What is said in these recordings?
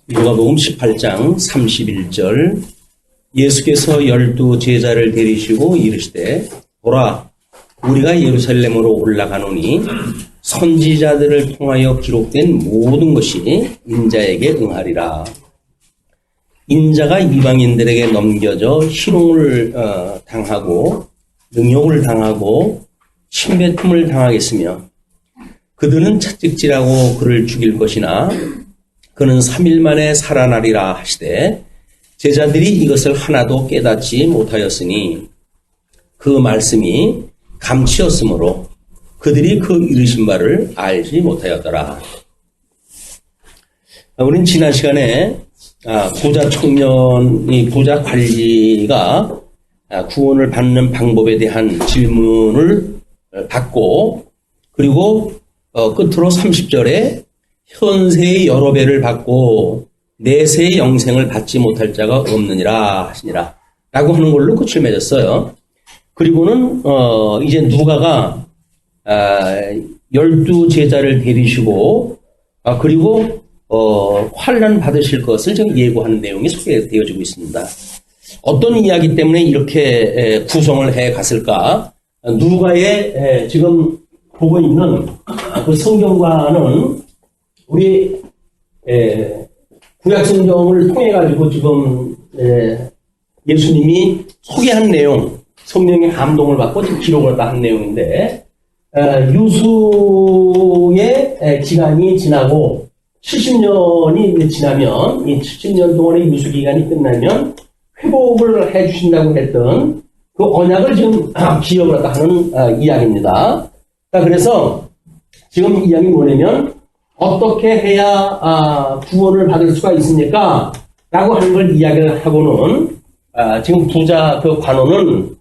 누가복음 18장 31절 예수께서 12 제자를 데리시고 이르시되 보라 우리가 예루살렘으로 올라가노니 선지자들을 통하여 기록된 모든 것이 인자에게 응하리라. 인자가 이방인들에게 넘겨져 희롱을 당하고 능욕을 당하고 침뱉음을 당하겠으며 그들은 채찍질하고 그를 죽일 것이나 그는 3일 만에 살아나리라 하시되 제자들이 이것을 하나도 깨닫지 못하였으니 그 말씀이 감치였으므로 그들이 그 이르신 바를 알지 못하였더라. 우린 지난 시간에 부자 청년이 부자 관리가 구원을 받는 방법에 대한 질문을 받고 그리고 끝으로 30절에 현세의 여러 배를 받고 내세의 영생을 받지 못할 자가 없느니라 하시니라 라고 하는 걸로 끝을 맺었어요. 그리고는 이제 누가가 12 제자를 데리시고 그리고 환난 받으실 것을 지금 예고하는 내용이 소개되어지고 있습니다. 어떤 이야기 때문에 이렇게 구성을 해 갔을까? 누가의 지금 보고 있는 그 성경과는 우리 구약 성경을 통해 가지고 지금 예수님이 소개한 내용, 성령의 감동을 받고 지금 기록을 한 내용인데 유수의 기간이 지나고 70년이 지나면 이 70년 동안의 유수 기간이 끝나면 회복을 해주신다고 했던 그 언약을 지금 기억을 하는 이야기입니다. 그래서 지금 이야기 뭐냐면 어떻게 해야 구원을 받을 수가 있습니까? 라고 하는 걸 이야기를 하고는 지금 부자 그 관원은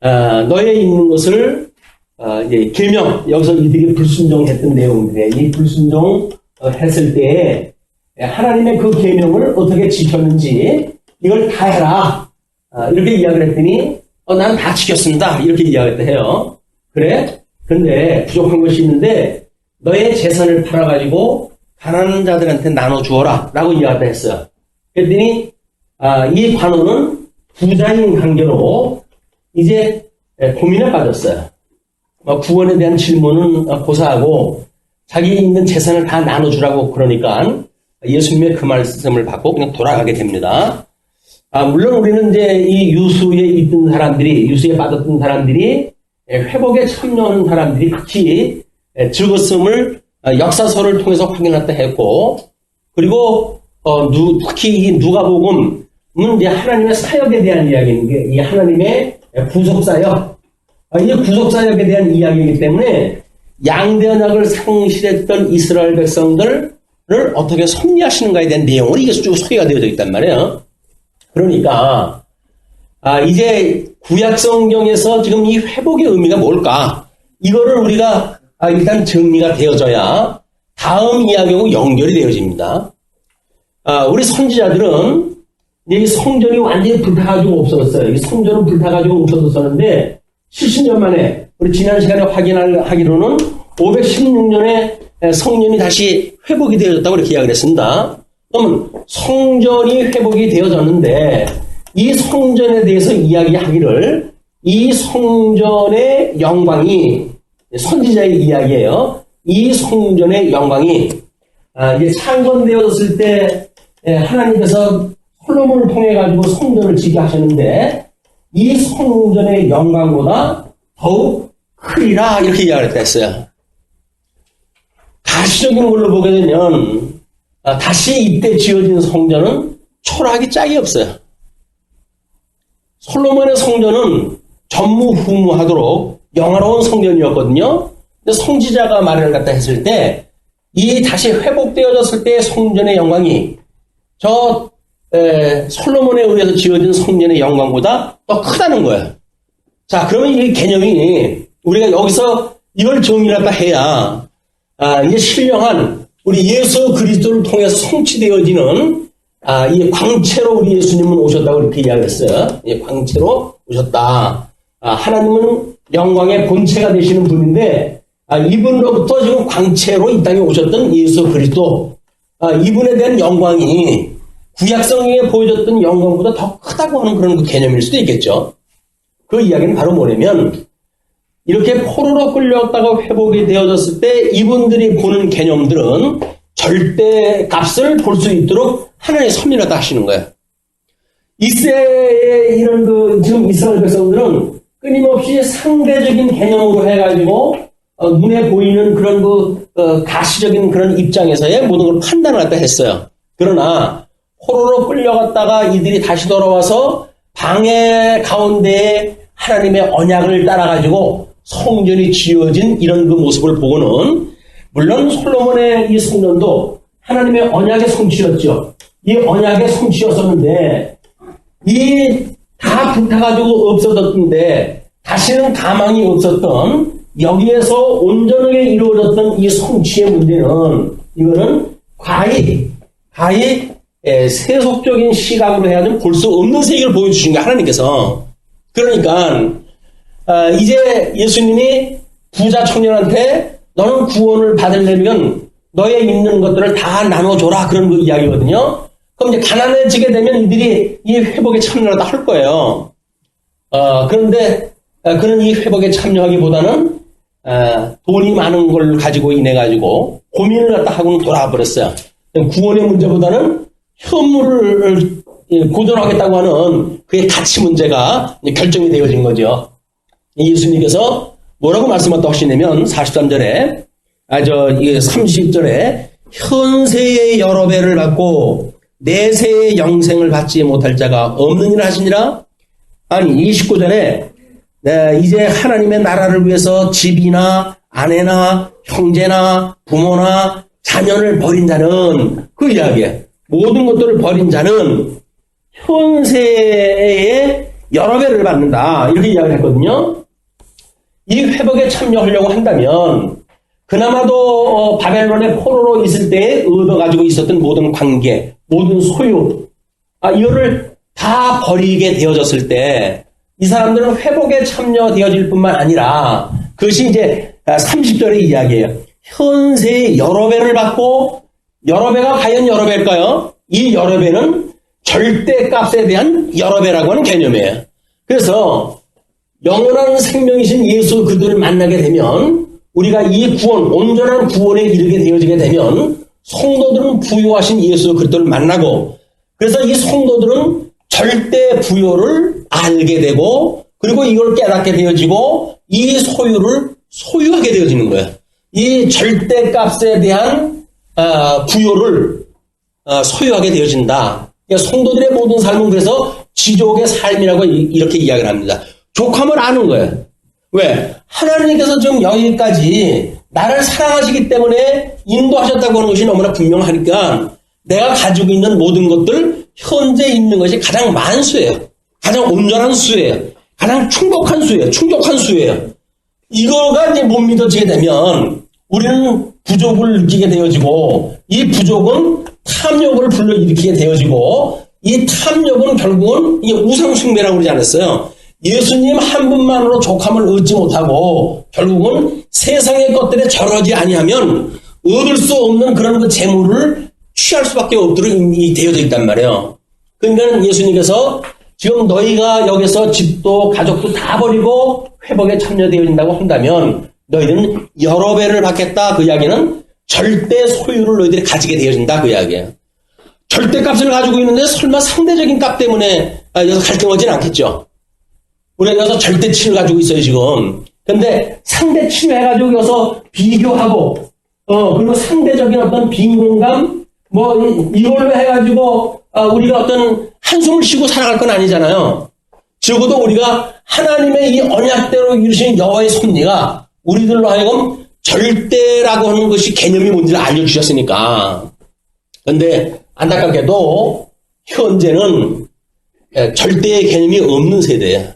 너에 있는 것을 계명, 여기서 이들이 불순종했던 내용인데 이 불순종했을 때에 하나님의 그 계명을 어떻게 지켰는지 이걸 다 해라. 이렇게 이야기를 했더니 난 다 지켰습니다. 이렇게 이야기를 해요. 그래? 근데 부족한 것이 있는데 너의 재산을 팔아가지고 가난한 자들한테 나눠주어라 라고 이야기를 했어요. 그랬더니 이 관원은 부자인 관계로 이제 고민에 빠졌어요. 구원에 대한 질문은 고사하고 자기 있는 재산을 다 나눠주라고 그러니까 예수님의 그 말씀을 받고 그냥 돌아가게 됩니다. 물론 우리는 이제 이 유수에 있던 사람들이, 유수에 빠졌던 사람들이 회복에 참여하는 사람들이 극히 즐거움을 역사서를 통해서 확인했다 했고, 그리고 특히 이 누가복음은 이제 하나님의 사역에 대한 이야기인 게 이 하나님의 구속사역, 이 구속사역에 대한 이야기이기 때문에 양대 언약을 상실했던 이스라엘 백성들을 어떻게 섭리하시는가에 대한 내용을 이게 쭉 소개가 되어져 있단 말이에요. 그러니까 이제 구약 성경에서 지금 이 회복의 의미가 뭘까? 이거를 우리가 일단 정리가 되어져야 다음 이야기하고 연결이 되어집니다. 우리 선지자들은 이 성전이 완전히 불타가지고 없어졌어요. 이 성전은 불타가지고 없어졌었는데 70년 만에 우리 지난 시간에 확인하기로는 516년에 성전이 다시 회복이 되어졌다고 이렇게 이야기를 했습니다. 그러면 성전이 회복이 되어졌는데 이 성전에 대해서 이야기하기를 이 성전의 영광이 선지자의 이야기예요. 이 성전의 영광이 이제 창건되어졌을 때 하나님께서 솔로몬을 통해 가지고 성전을 지게 하셨는데 이 성전의 영광보다 더욱 크리라 이렇게 이야기를 했어요. 가시적인 걸로 보게 되면 다시 이때 지어진 성전은 초라하기 짝이 없어요. 솔로몬의 성전은 전무후무하도록 영화로운 성전이었거든요. 근데 성지자가 말을 갖다 했을 때 이 다시 회복되어졌을 때의 성전의 영광이 솔로몬에 의해서 지어진 성전의 영광보다 더 크다는 거예요. 자, 그러면 이 개념이 우리가 여기서 이걸 정의를 해야 이제 신령한 우리 예수 그리스도를 통해서 성취되어지는 이 광채로 우리 예수님은 오셨다고 이렇게 이야기했어요. 광채로 오셨다. 하나님은 영광의 본체가 되시는 분인데 이분으로부터 지금 광채로 이 땅에 오셨던 예수 그리스도 이분에 대한 영광이 구약성경에 보여줬던 영광보다 더 크다고 하는 그런 그 개념일 수도 있겠죠. 그 이야기는 바로 뭐냐면 이렇게 포로로 끌려왔다가 회복이 되어졌을 때 이분들이 보는 개념들은 절대 값을 볼 수 있도록 하나님의 섭리하다 하시는 거예요. 이세의 이런 지금 이스라엘 백성들은 끊임없이 상대적인 개념으로 해가지고 눈에 보이는 그런 가시적인 그런 입장에서의 모든 걸 판단을 갖다 했어요. 그러나 포로로 끌려갔다가 이들이 다시 돌아와서 방해 가운데에 하나님의 언약을 따라가지고 성전이 지어진 이런 그 모습을 보고는 물론 솔로몬의 이 성전도 하나님의 언약의 성취였죠. 이 언약의 성취였었는데 이 다 불타가지고 없어졌던데 다시는 가망이 없었던 여기에서 온전하게 이루어졌던 이 성취의 문제는 이거는 과히 세속적인 시각으로 해야지 볼 수 없는 세계를 보여주신 게 하나님께서. 그러니까 이제 예수님이 부자 청년한테 너는 구원을 받으려면 너의 있는 것들을 다 나눠줘라 그런 그 이야기거든요. 그럼 이제 가난해지게 되면 이들이 이 회복에 참여를 다 할 거예요. 그런데 그는 이 회복에 참여하기보다는 돈이 많은 걸 가지고 인해 가지고 고민을 갖다 하고는 돌아와 버렸어요. 구원의 문제보다는 현물을 보존하겠다고 하는 그의 가치 문제가 결정이 되어진 거죠. 예수님께서 뭐라고 말씀하셨다고 하시냐면 43절에 30절에 현세의 여러 배를 받고 내세의 영생을 받지 못할 자가 없느니라 하시니라. 아니 29절에 이제 하나님의 나라를 위해서 집이나 아내나 형제나 부모나 자녀를 버린 자는 그 이야기에 모든 것들을 버린 자는 현세의 여러 배를 받는다 이렇게 이야기를 했거든요. 이 회복에 참여하려고 한다면 그나마도 바벨론의 포로로 있을 때 얻어가지고 있었던 모든 관계, 모든 소유 이거를 다 버리게 되어졌을 때 이 사람들은 회복에 참여되어질 뿐만 아니라 그것이 이제 30절의 이야기예요. 현세의 여러 배를 받고 여러 배가 과연 여러 배일까요? 이 여러 배는 절대값에 대한 여러 배라고 하는 개념이에요. 그래서 영원한 생명이신 예수 그들을 만나게 되면 우리가 이 구원, 온전한 구원에 이르게 되어지게 되면 성도들은 부요하신 예수 그리스도를 만나고 그래서 이 성도들은 절대 부요를 알게 되고 그리고 이걸 깨닫게 되어지고 이 소유를 소유하게 되어지는 거예요. 이 절대값에 대한 부요를 소유하게 되어진다. 그러니까 성도들의 모든 삶은 그래서 지족의 삶이라고 이렇게 이야기를 합니다. 족함을 아는 거예요. 왜? 하나님께서 지금 여기까지 나를 사랑하시기 때문에 인도하셨다고 하는 것이 너무나 분명하니까 내가 가지고 있는 모든 것들 현재 있는 것이 가장 만수예요. 가장 온전한 수예요. 가장 충족한 수예요. 이거가 이제 못 믿어지게 되면 우리는 부족을 느끼게 되어지고 이 부족은 탐욕을 불러일으키게 되어지고 이 탐욕은 결국은 이게 우상숭배라고 그러지 않았어요. 예수님 한 분만으로 족함을 얻지 못하고 결국은 세상의 것들에 절하지 아니하면 얻을 수 없는 그런 그 재물을 취할 수밖에 없도록 이미 되어져 있단 말이에요. 그러니까 예수님께서 지금 너희가 여기서 집도 가족도 다 버리고 회복에 참여되어진다고 한다면 너희는 여러 배를 받겠다. 그 이야기는 절대 소유를 너희들이 가지게 되어진다. 그 이야기예요. 절대값을 가지고 있는데 설마 상대적인 값 때문에 여기서 갈등하지는 않겠죠. 우리가 여기서 절대치를 가지고 있어요, 지금. 근데 상대치를 해가지고 여기서 비교하고, 그리고 상대적인 어떤 빈공감, 이걸로 해가지고, 우리가 어떤 한숨을 쉬고 살아갈 건 아니잖아요. 적어도 우리가 하나님의 이 언약대로 이루신 여호와의 섭리가 우리들로 하여금 절대라고 하는 것이 개념이 뭔지를 알려주셨으니까. 근데 안타깝게도 현재는 절대의 개념이 없는 세대예요.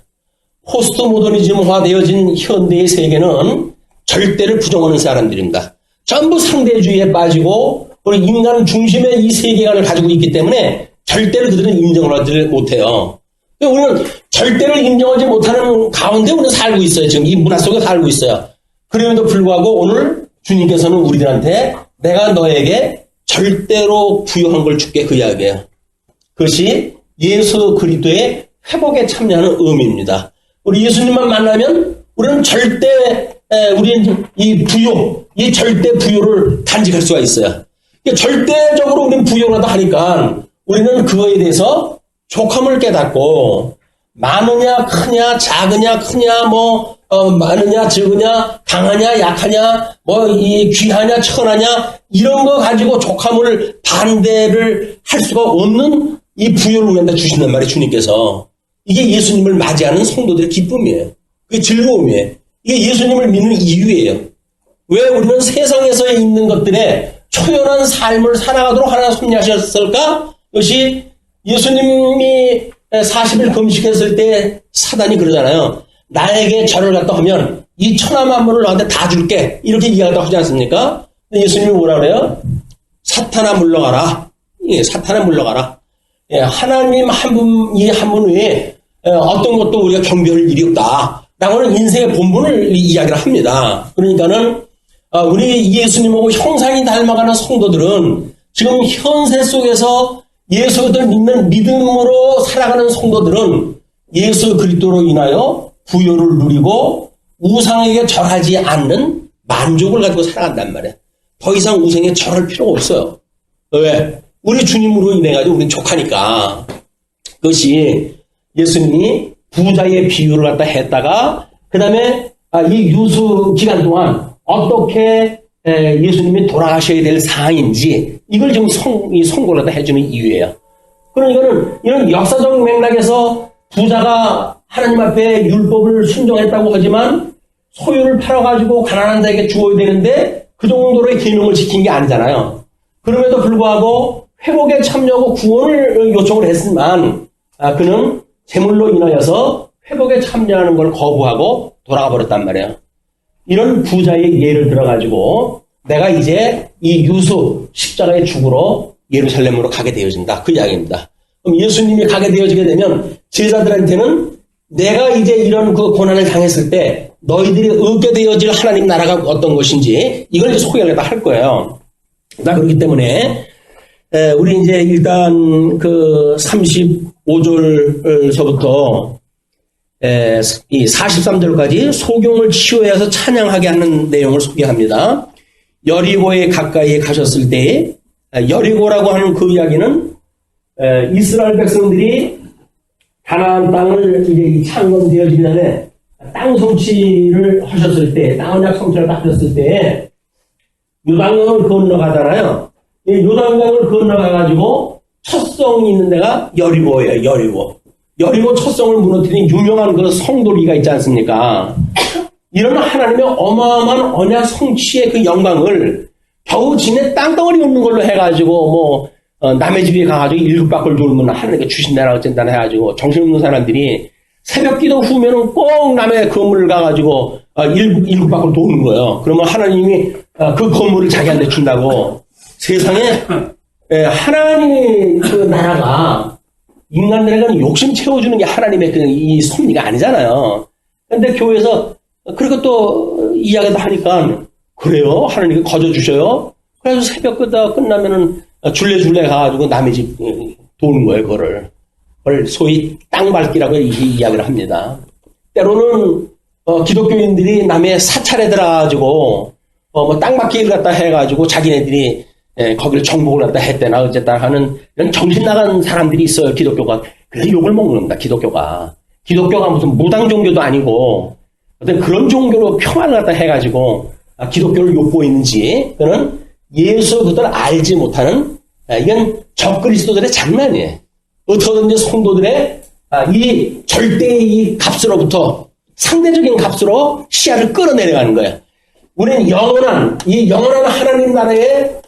포스트 모더니즘화 되어진 현대의 세계는 절대를 부정하는 사람들입니다. 전부 상대주의에 빠지고 우리 인간 중심의 이 세계관을 가지고 있기 때문에 절대를 그들은 인정을 하지 못해요. 우리는 절대를 인정하지 못하는 가운데 우리는 살고 있어요. 지금 이 문화 속에 살고 있어요. 그럼에도 불구하고 오늘 주님께서는 우리들한테 내가 너에게 절대로 부여한 걸 줄게 그 이야기예요. 그것이 예수 그리스도의 회복에 참여하는 의미입니다. 우리 예수님만 만나면 우리는 우리는 이 부요, 이 절대 부요를 간직할 수가 있어요. 절대적으로 우리는 부요를 하다 하니까 우리는 그거에 대해서 족함을 깨닫고 많으냐 크냐 작으냐 크냐 많으냐 적으냐 강하냐 약하냐 이 귀하냐 천하냐 이런 거 가지고 족함을 반대를 할 수가 없는 이 부요를 우리한테 주신단 말이에요. 주님께서. 이게 예수님을 맞이하는 성도들의 기쁨이에요. 그게 즐거움이에요. 이게 예수님을 믿는 이유예요. 왜 우리는 세상에서 있는 것들에 초연한 삶을 살아가도록 하나님 섭리하셨을까? 이것이 예수님이 40일 금식했을 때 사단이 그러잖아요. 나에게 절을 갖다 하면 이 천하만물을 너한테 다 줄게. 이렇게 이야기하다 하지 않습니까? 근데 예수님이 뭐라 그래요? 사탄아 물러가라. 예, 사탄아 물러가라. 예, 하나님 한 분 외에 어떤 것도 우리가 경배할 일이 없다. 라고는 인생의 본분을 이야기를 합니다. 그러니까는 우리 예수님하고 형상이 닮아가는 성도들은 지금 현세 속에서 예수를 믿는 믿음으로 살아가는 성도들은 예수 그리스도로 인하여 부요를 누리고 우상에게 절하지 않는 만족을 가지고 살아간단 말이에요. 더 이상 우상에 절할 필요가 없어요. 왜? 우리 주님으로 인해가지고 우리는 족하니까. 그것이 예수님이 부자의 비유를 갖다 했다가 그 다음에 이 유수 기간 동안 어떻게 예수님이 돌아가셔야 될 사항인지 이걸 지금 선고를 갖다 해주는 이유예요. 그러니까는 이런 역사적 맥락에서 부자가 하나님 앞에 율법을 순종했다고 하지만 소유를 팔아가지고 가난한 자에게 주어야 되는데 그 정도로의 계명을 지킨 게 아니잖아요. 그럼에도 불구하고 회복에 참여하고 구원을 요청을 했지만 그는 재물로 인하여서 회복에 참여하는 걸 거부하고 돌아가 버렸단 말이에요. 이런 부자의 예를 들어가지고 내가 이제 이 유수 십자가의 죽으로 예루살렘으로 가게 되어진다. 그 이야기입니다. 그럼 예수님이 가게 되어지게 되면 제자들한테는 내가 이제 이런 그 고난을 당했을 때 너희들이 얻게 되어질 하나님 나라가 어떤 것인지 이걸 이제 소개를 할 거예요. 그렇기 때문에 우리 이제 일단 그 35절서부터 이 43절까지 소경을 치유해서 찬양하게 하는 내용을 소개합니다. 여리고에 가까이에 가셨을 때 여리고라고 하는 그 이야기는 이스라엘 백성들이 가나안 땅을 이제 창건되어지기 전에 땅 성취를 하셨을 때, 땅 언약 성취를 하셨을 때 요단강을 건너가잖아요. 이 요단강을 건너가가지고 첫 성이 있는 데가 여리고예요. 여리고 첫 성을 무너뜨린 유명한 그 성도리가 있지 않습니까? 이런 하나님의 어마어마한 언약 성취의 그 영광을 겨우 지네 땅덩어리 없는 걸로 해가지고 남의 집에 가가지고 일곱바퀴를 돌면 하나님께 주신다나 어쩐다나 해가지고 정신없는 사람들이 새벽 기도 후면은 꼭 남의 건물을 가가지고 일곱바퀴를 도는 거예요. 그러면 하나님이 그 건물을 자기한테 준다고. 세상에 하나님의 그 나라가 인간들에게는 욕심 채워주는 게 하나님의 이 섭리가 아니잖아요. 근데 교회에서 그리고 또 이야기도 하니까 그래요? 하나님이 거저 주셔요? 그래서 새벽 끝나면은 줄레 가가지고 남의 집 도는 거예요, 그걸 소위 땅밟기라고 이야기를 합니다. 때로는 기독교인들이 남의 사찰에 들어가가지고 땅밟기를 갖다 해가지고 자기네들이 거기를 정복을 갖다 했대나 어쨌다 하는 이런 정신 나간 사람들이 있어요, 기독교가. 그래서 욕을 먹는 겁니다, 기독교가. 기독교가 무슨 무당 종교도 아니고 어떤 그런 종교로 평화를 갖다 해가지고 기독교를 욕보이는지 그는 예수 그들을 알지 못하는 이건 적그리스도들의 장난이에요. 어떻게든지 성도들의 이 절대의 이 값으로부터 상대적인 값으로 시야를 끌어내려가는 거예요. 우리는 영원한 하나님 나라의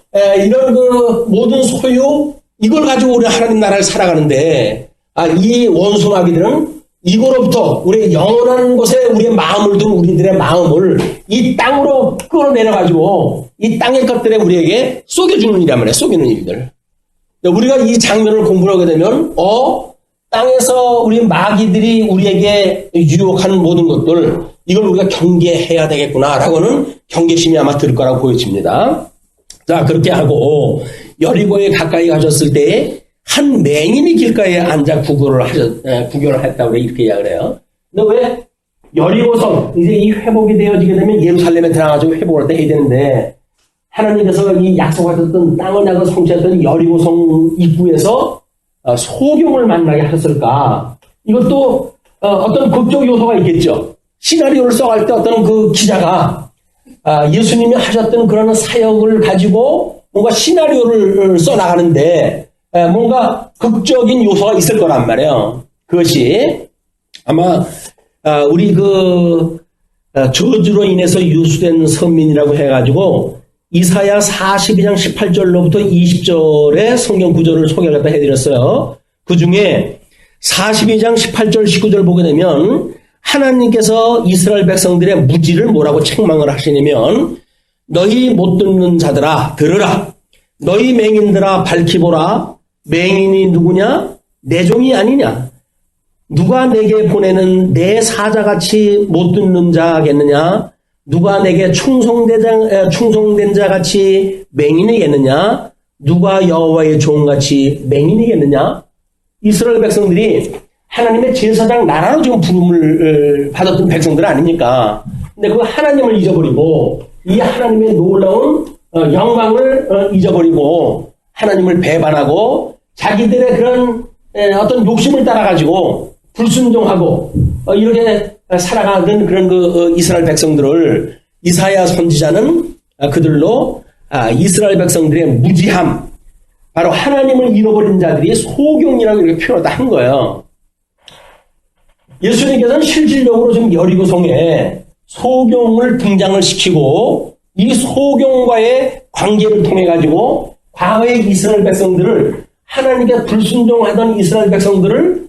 이런 그 모든 소유 이걸 가지고 우리 하나님 나라를 살아가는데 이 원수마귀들은 이거로부터 우리의 영원한 곳에 우리의 마음을 둔 우리들의 마음을 이 땅으로 끌어내려가지고 이 땅의 것들에 우리에게 쏘겨주는 일이란 말이에요. 쏘기는 일들. 우리가 이 장면을 공부하게 되면 땅에서 우리 마귀들이 우리에게 유혹하는 모든 것들 이걸 우리가 경계해야 되겠구나라고는 경계심이 아마 들 거라고 보여집니다. 자, 그렇게 하고 여리고에 가까이 가셨을 때 한 맹인이 길가에 앉아 구걸을 했다고 이렇게 이야기를 해요. 근데 왜 여리고성, 이제 이 회복이 되어지게 되면 예루살렘에 들어가가지고 회복을 때 해야 되는데, 하나님께서 이 약속하셨던 땅을 약을 성취했던 여리고성 입구에서 소경을 만나게 하셨을까? 이것도 어떤 극적 요소가 있겠죠. 시나리오를 써갈 때 어떤 그 기자가 예수님이 하셨던 그런 사역을 가지고 뭔가 시나리오를 써나가는데 뭔가 극적인 요소가 있을 거란 말이에요. 그것이 아마 우리 저주로 인해서 유수된 선민이라고 해가지고 이사야 42장 18절로부터 20절의 성경 구절을 소개를 갖다 해드렸어요. 그 중에 42장 18절 19절 보게 되면 하나님께서 이스라엘 백성들의 무지를 뭐라고 책망을 하시냐면, 너희 못 듣는 자들아 들으라, 너희 맹인들아 밝히 보라. 맹인이 누구냐? 내 종이 아니냐? 누가 내게 보내는 내 사자같이 못 듣는 자겠느냐? 누가 내게 충성된 자같이 맹인이겠느냐? 누가 여호와의 종같이 맹인이겠느냐? 이스라엘 백성들이 하나님의 제사장 나라로 지금 부름을 받았던 백성들 아닙니까? 근데 그 하나님을 잊어버리고 이 하나님의 놀라운 영광을 잊어버리고 하나님을 배반하고 자기들의 그런 어떤 욕심을 따라가지고 불순종하고 이렇게 살아가는 그런 이스라엘 백성들을 이사야 선지자는 그들로 이스라엘 백성들의 무지함, 바로 하나님을 잃어버린 자들이 소경이라고 이렇게 표현을 한 거예요. 예수님께서는 실질적으로 지금 여리고성에 소경을 등장을 시키고 이 소경과의 관계를 통해 가지고 과거의 이스라엘 백성들을, 하나님께 불순종하던 이스라엘 백성들을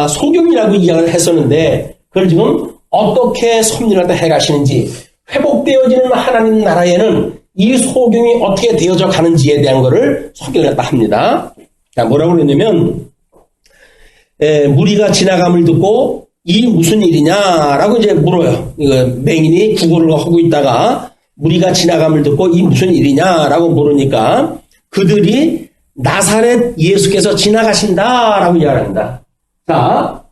소경이라고 이야기를 했었는데, 그걸 지금 어떻게 섭리를 해가시는지, 회복되어지는 하나님 나라에는 이 소경이 어떻게 되어져 가는지에 대한 것을 소개를 했다 합니다. 자, 뭐라고 그랬냐면, 무리가 지나감을 듣고 이 무슨 일이냐라고 이제 물어요. 이거 맹인이 구걸을 하고 있다가 무리가 지나감을 듣고 이 무슨 일이냐라고 물으니까 그들이 나사렛 예수께서 지나가신다라고 이야기합니다. 자,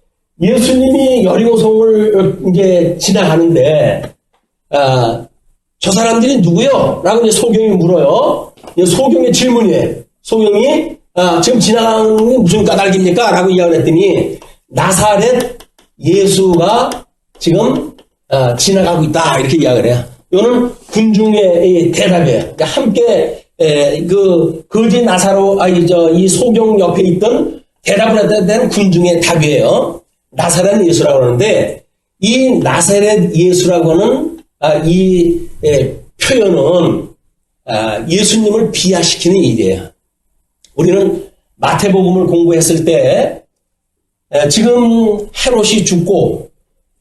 예수님이 여리고성을 이제 지나가는데, 저 사람들이 누구요? 라고 이제 소경이 물어요. 소경의 질문이에요. 소경이, 지금 지나가는 게 무슨 까닭입니까? 라고 이야기를 했더니, 나사렛 예수가 지금, 지나가고 있다. 이렇게 이야기를 해요. 이거는 군중의 대답이에요. 그러니까 함께, 거지 나사로, 이 소경 옆에 있던 대답을 했다 된 군중의 답이에요. 나사렛 예수라고 하는데, 이 나사렛 예수라고는, 표현은, 예수님을 비하시키는 일이에요. 우리는 마태복음을 공부했을 때, 지금 헤롯이 죽고,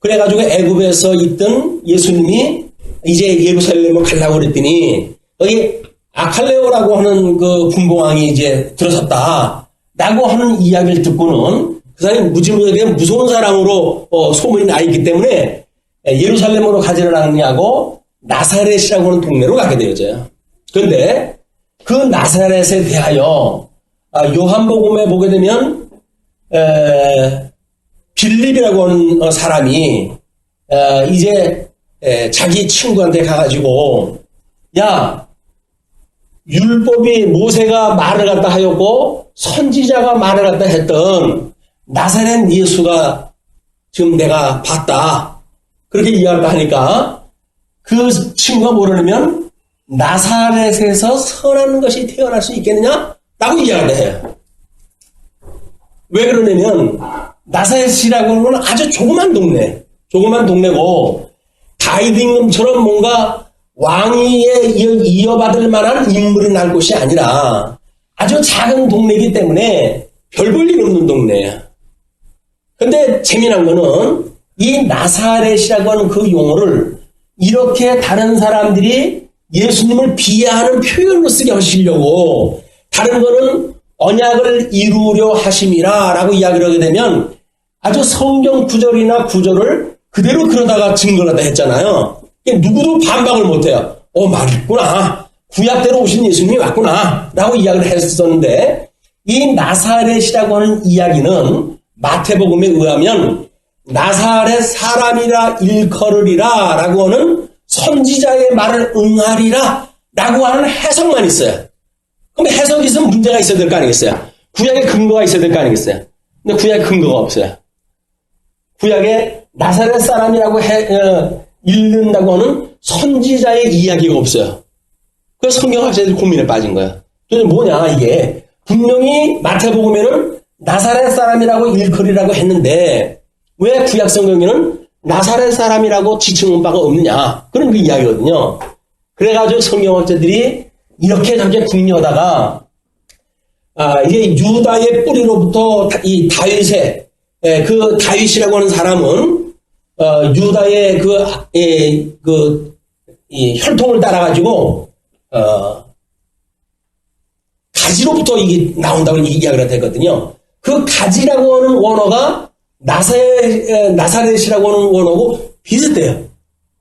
그래가지고 애굽에서 있던 예수님이 이제 예루살렘을 가려고 그랬더니, 여기 아칼레오라고 하는 그 군공왕이 이제 들어섰다. 라고 하는 이야기를 듣고는 그 사람이 무지무지하게 무서운 사람으로 소문이 나 있기 때문에 예루살렘으로 가지를 않느냐고 나사렛이라고 하는 동네로 가게 되어져요. 그런데 그 나사렛에 대하여 요한복음에 보게 되면 빌립이라고 하는 사람이 이제 자기 친구한테 가가지고, 야, 율법이 모세가 말을 갖다 하였고 선지자가 말을 갖다 했던 나사렛 예수가 지금 내가 봤다. 그렇게 이야기를 하니까 그 친구가 뭐라냐면, 나사렛에서 선한 것이 태어날 수 있겠느냐? 라고 이야기를 해요. 왜 그러냐면 나사렛이라고 하는 건 아주 조그만 동네고 다윗 임금처럼 뭔가 왕위에 이어받을 만한 인물이 날 곳이 아니라 아주 작은 동네이기 때문에 별 볼 일 없는 동네예요. 근데 재미난 거는 이 나사렛이라고 하는 그 용어를 이렇게 다른 사람들이 예수님을 비하하는 표현으로 쓰게 하시려고, 다른 거는 언약을 이루려 하심이라 라고 이야기를 하게 되면 아주 성경 구절이나 구절을 그대로 그러다가 증거를 하다 했잖아요. 누구도 반박을 못해요. 말있구나. 구약대로 오신 예수님이 왔구나 라고 이야기를 했었는데, 이 나사렛이라고 하는 이야기는 마태복음에 의하면 나사렛 사람이라 일컬으리라 라고 하는 선지자의 말을 응하리라 라고 하는 해석만 있어요. 그럼 해석이 있으면 문제가 있어야 될 거 아니겠어요? 구약에 근거가 있어야 될 거 아니겠어요? 근데 구약에 근거가 없어요. 구약에 나사렛 사람이라고 읽는다고 하는 선지자의 이야기가 없어요. 그래서 성경학자들이 고민에 빠진 거예요. 도대체 뭐냐 이게. 분명히 마태복음에는 나사렛 사람이라고 일컬이라고 했는데 왜 구약 성경에는 나사렛 사람이라고 지칭한 바가 없느냐, 그런 그 이야기거든요. 그래가지고 성경학자들이 이렇게 저렇게 궁리하다가 이게 유다의 뿌리로부터 이 다윗의 그 다윗이라고 하는 사람은 유다의 이 혈통을 따라가지고 가지로부터 이게 나온다고 이야기가 되거든요. 그 가지라고 하는 원어가 나사렛이라고 하는 원어고 비슷해요.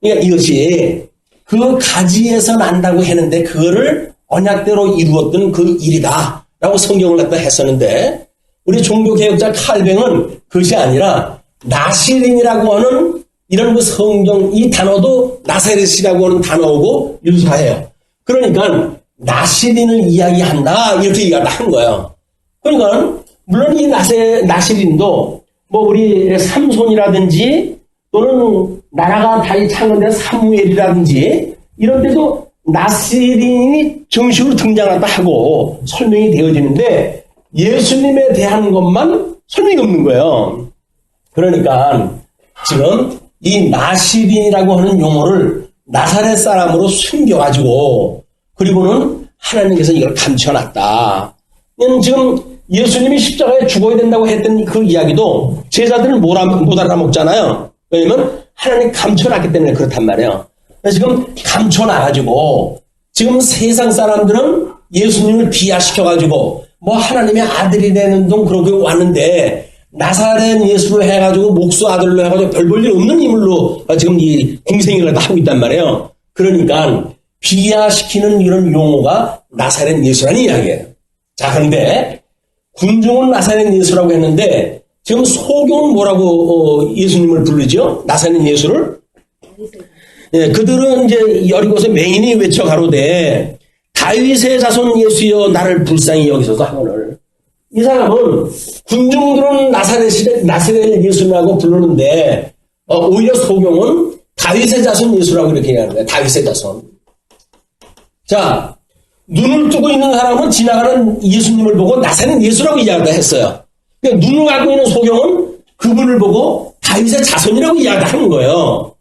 그러니까 이것이 그 가지에서 난다고 했는데 그거를 언약대로 이루었던 그 일이다 라고 성경을 갖다 했었는데, 우리 종교개혁자 칼뱅은 그것이 아니라 나시린이라고 하는 이런 그 성경, 이 단어도 나사렛이라고 하는 단어고 유사해요. 그러니까 나시린을 이야기한다 이렇게 이야기를 한 거예요. 그러니까 물론 이 나시린도 뭐 우리 삼손이라든지 또는 나라가 다시 창건된 사무엘이라든지 이런 데도 나시린이 정식으로 등장한다 하고 설명이 되어지는데 예수님에 대한 것만 설명이 없는 거예요. 그러니까 지금 이 나시린이라고 하는 용어를 나사렛 사람으로 숨겨가지고 그리고는 하나님께서 이걸 감춰놨다. 지금 예수님이 십자가에 죽어야 된다고 했던 그 이야기도 제자들은 못 알아먹잖아요. 왜냐면 하나님 감춰놨기 때문에 그렇단 말이에요. 지금 감춰놔가지고 지금 세상 사람들은 예수님을 비하시켜가지고 뭐 하나님의 아들이라는 둥 그렇게 왔는데 나사렛 예수로 해가지고 목수 아들로 해가지고 별 볼 일 없는 인물로 지금 이 공생애를 다 하고 있단 말이에요. 그러니까 비하시키는 이런 용어가 나사렛 예수라는 이야기예요. 자, 그런데 군중은 나사렛 예수라고 했는데 지금 소경은 뭐라고 예수님을 부르죠? 나사렛 예수를? 예, 그들은 이제 여리고서 맹인이 외쳐 가로되 다윗의 자손 예수여 나를 불쌍히 여기소서 하거늘. 이 사람은 군중들은 나사렛 예수라고 부르는데 오히려 소경은 다윗의 자손 예수라고 이렇게 얘기하는 거예요. 다윗의 자손. 자, 눈을 뜨고 있는 사람은 지나가는 예수님을 보고 나사렛 예수라고 이야기를 했어요. 그러니까 눈을 갖고 있는 소경은 그분을 보고 다윗의 자손이라고 이야기하는 거예요.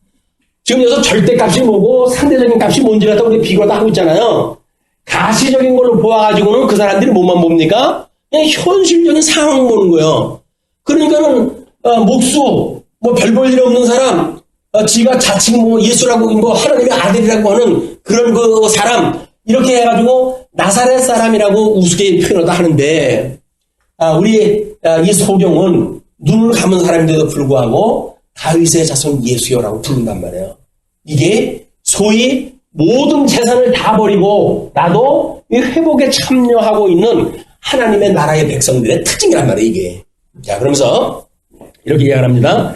지금 여기서 절대값이 뭐고 상대적인 값이 뭔지 갖다 우리 비교를 하고 있잖아요. 가시적인 걸로 보아가지고는 그 사람들이 뭐만 봅니까? 그냥 현실적인 상황을 보는 거예요. 그러니까는 목수, 뭐 별 볼 일 없는 사람, 지가 자칭 뭐 예수라고 뭐 하나님의 아들이라고 하는 그런 그 사람 이렇게 해가지고 나사렛 사람이라고 우습게 표현을 하는데 우리 이 소경은 눈을 감은 사람인데도 불구하고 다윗의 자손 예수여라고 부른단 말이에요. 이게 소위 모든 재산을 다 버리고 나도 이 회복에 참여하고 있는 하나님의 나라의 백성들의 특징이란 말이에요, 이게. 자, 그러면서 이렇게 이야기합니다.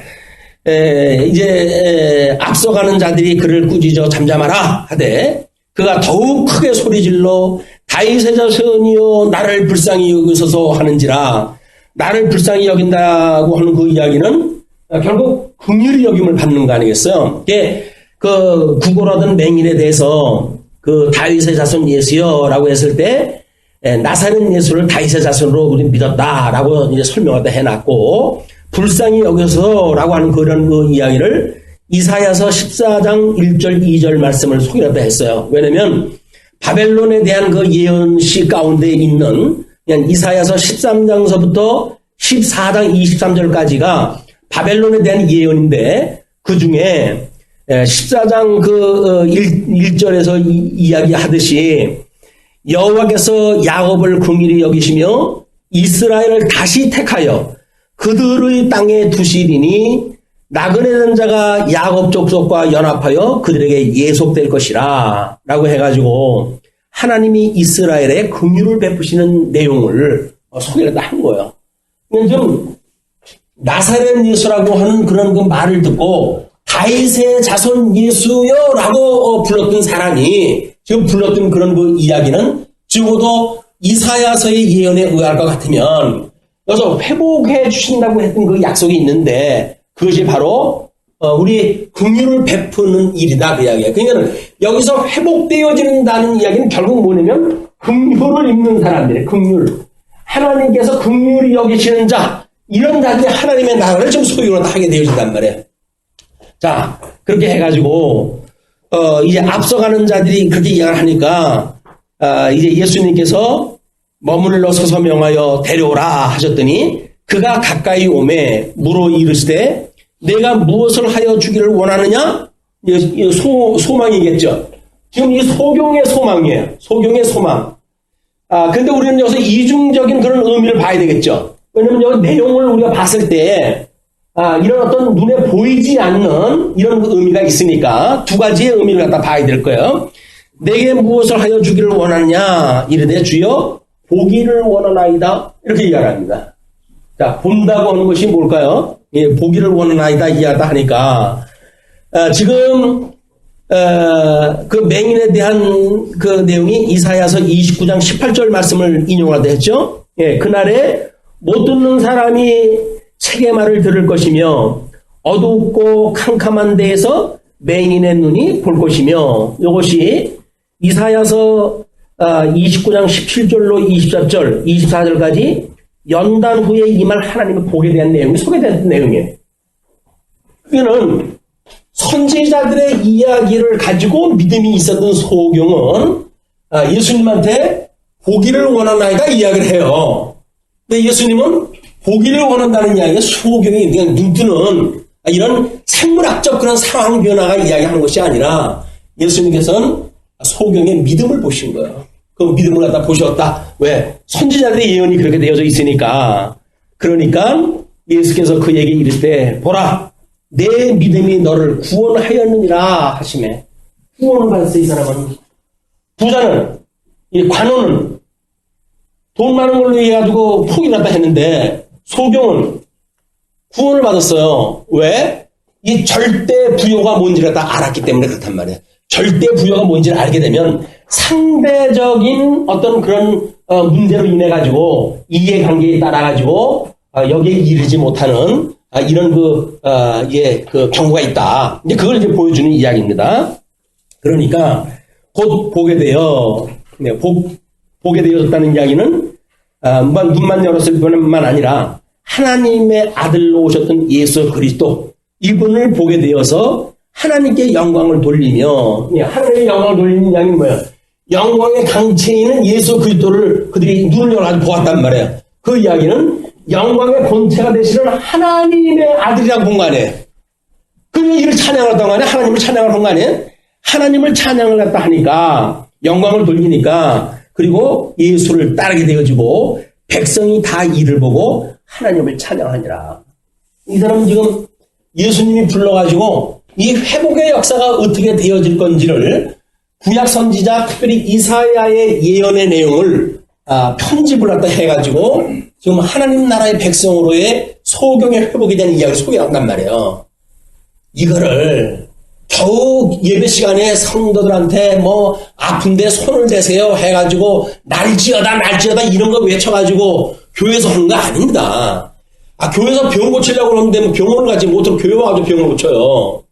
이제 앞서가는 자들이 그를 꾸짖어 잠잠하라 하되 그가 더욱 크게 소리질러 다윗의 자손이여 나를 불쌍히 여기소서 하는지라. 나를 불쌍히 여긴다고 하는 그 이야기는 결국 긍휼히 여김을 받는 거 아니겠어요? 이게 그 구걸하던 맹인에 대해서 그 다윗의 자손 예수여라고 했을 때 나사렛 예수를 다윗의 자손으로 우리 믿었다라고 이제 설명하다 해놨고, 불쌍히 여겨서라고 하는 그런 그 이야기를 이사야서 14장 1절 2절 말씀을 소개하다 했어요. 왜냐면 바벨론에 대한 그 예언시 가운데 있는 그냥 이사야서 13장서부터 14장 23절까지가 바벨론에 대한 예언인데 그 중에 14장 그 1절에서 이야기하듯이 여호와께서 야곱을 긍휼히 여기시며 이스라엘을 다시 택하여 그들의 땅에 두시리니 나그네 된 자가 야곱 족속과 연합하여 그들에게 예속될 것이라 라고 해가지고 하나님이 이스라엘에 긍휼을 베푸시는 내용을 소개를 한 거예요. 좀 나사렛 예수라고 하는 그런 그 말을 듣고 다윗의 자손 예수여라고 불렀던 사람이 지금 불렀던 그런 그 이야기는 적어도 이사야서의 예언에 의할 것 같으면 여기서 회복해 주신다고 했던 그 약속이 있는데 그것이 바로 우리 긍휼을 베푸는 일이다 그 이야기예요. 그러니까 여기서 회복되어진다는 이야기는 결국 뭐냐면 긍휼을 입는 사람들이에요. 긍휼. 하나님께서 긍휼히 여기시는 자 이런 자들이 하나님의 나라를 좀 소유로 하게 되어진단 말이에요. 자 그렇게 해가지고 이제 앞서가는 자들이 그렇게 이야기를 하니까 이제 예수님께서 머물러 서서 명하여 데려오라 하셨더니 그가 가까이 오매 물어 이르시되 내가 무엇을 하여 주기를 원하느냐? 소망이겠죠. 지금 이 소경의 소망이에요. 소경의 소망. 근데 우리는 여기서 이중적인 그런 의미를 봐야 되겠죠. 왜냐면 여기 내용을 우리가 봤을 때, 이런 어떤 눈에 보이지 않는 이런 의미가 있으니까 두 가지의 의미를 갖다 봐야 될 거예요. 내게 무엇을 하여 주기를 원하느냐? 이르되 주여 보기를 원하나이다. 이렇게 이야기합니다. 자, 본다고 하는 것이 뭘까요? 예, 보기를 원하나이다 이야기하다 하니까, 지금, 그 맹인에 대한 그 내용이 이사야서 29장 18절 말씀을 인용하다 했죠? 예, 그날에 못 듣는 사람이 책의 말을 들을 것이며, 어둡고 캄캄한 데에서 맹인의 눈이 볼 것이며, 이것이 이사야서 29장 17절로 24절, 24절까지 연단 후에 임할 하나님의 복에 대한 내용이 소개된 내용이에요. 이거는 선지자들의 이야기를 가지고 믿음이 있었던 소경은 예수님한테 보기를 원하나이다 이야기를 해요. 근데 예수님은 보기를 원한다는 이야기가 소경이 그냥 눈뜨는 이런 생물학적 그런 상황 변화가 이야기하는 것이 아니라 예수님께서는 소경의 믿음을 보신 거예요. 그 믿음을 갖다 보셨다. 왜? 선지자들의 예언이 그렇게 되어져 있으니까. 그러니까 예수께서 그에게 이르되 보라 내 믿음이 너를 구원하였느니라 하시매 구원을 받았어요. 이 사람은. 부자는 이 관원은 돈 많은 걸로 해가지고 포기를 갖다 했는데 소경은 구원을 받았어요. 왜? 이 절대 부요가 뭔지를 갖다 알았기 때문에 그렇단 말이에요. 절대 부요가 뭔지를 알게 되면 상대적인 어떤 그런 문제로 인해 가지고 이해관계에 따라 가지고 여기에 이르지 못하는 이런 그 경우가 있다. 이제 그걸 이제 보여주는 이야기입니다. 그러니까 곧 보게 되어 보게 되어졌다는 이야기는 눈만 열었을 뿐만 아니라 하나님의 아들로 오셨던 예수 그리스도 이분을 보게 되어서 하나님께 영광을 돌리며 하나님의 영광을 돌리는 이야기는 뭐예요? 영광의 강체에 있는 예수 그리스도를 그들이 눈을 열어가지고 보았단 말이에요. 그 이야기는 영광의 본체가 되시는 하나님의 아들이라고 본 거 아니에요. 그러면 이를 찬양을 했던 거 아니에요? 하나님을 찬양을 한 거 아니에요? 하나님을 찬양을 했다 하니까 영광을 돌리니까 그리고 예수를 따르게 되어지고 백성이 다 이를 보고 하나님을 찬양하니라. 이 사람은 지금 예수님이 불러가지고 이 회복의 역사가 어떻게 되어질 건지를 구약 선지자 특별히 이사야의 예언의 내용을 편집을 갖다 해가지고 지금 하나님 나라의 백성으로의 소경의 회복에 대한 이야기를 소개한단 말이에요. 이거를 겨우 예배 시간에 성도들한테 뭐 아픈데 손을 대세요 해가지고 날지어다 이런 거 외쳐가지고 교회에서 하는 거 아닙니다. 교회에서 병 고치려고 그러는데 병원을 가지 못하고 교회 와가지고 병을 고쳐요.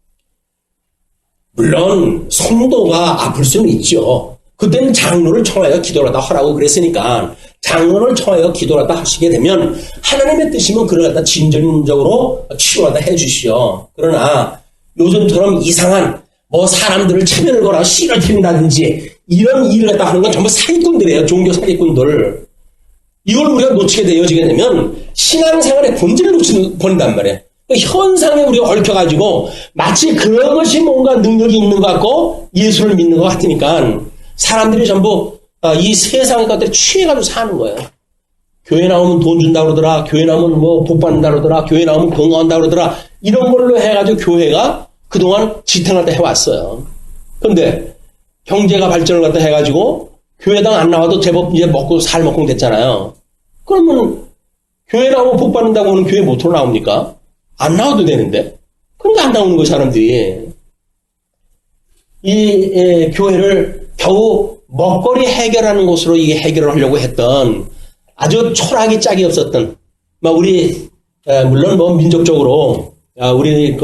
물론 성도가 아플 수는 있죠. 그때는 장로를 청하여 기도를 하다 하라고 그랬으니까 장로를 청하여 기도를 하다 하시게 되면 하나님의 뜻이면 그를 갖다 진전적으로 치료하다 해주시오. 그러나 요즘처럼 이상한 뭐 사람들을 체면을 걸어 씨를 튑다든지 이런 일을 갖다 하는 건 전부 사기꾼들이에요. 종교 사기꾼들. 이걸 우리가 놓치게 되어지게 되면 신앙생활의 본질을 버린단 말이에요. 현상에 우리가 얽혀가지고 마치 그런 것이 뭔가 능력이 있는 것 같고 예수를 믿는 것 같으니까 사람들이 전부 이 세상의 것들에 취해가지고 사는 거예요. 교회 나오면 돈 준다고 그러더라. 교회 나오면 뭐 복 받는다고 그러더라. 교회 나오면 건강한다고 그러더라. 이런 걸로 해가지고 교회가 그동안 지탱을 갖다 해왔어요. 그런데 경제가 발전을 갖다 해가지고 교회당 안 나와도 제법 이제 먹고 살 먹고 됐잖아요. 그러면 교회 나오면 복 받는다고 하는 교회 모토로 나옵니까? 안 나와도 되는데. 그런데 안 나오는 거 사람들이. 교회를 겨우 먹거리 해결하는 곳으로 이게 해결을 하려고 했던 아주 초락이 짝이 없었던, 물론 민족적으로, 우리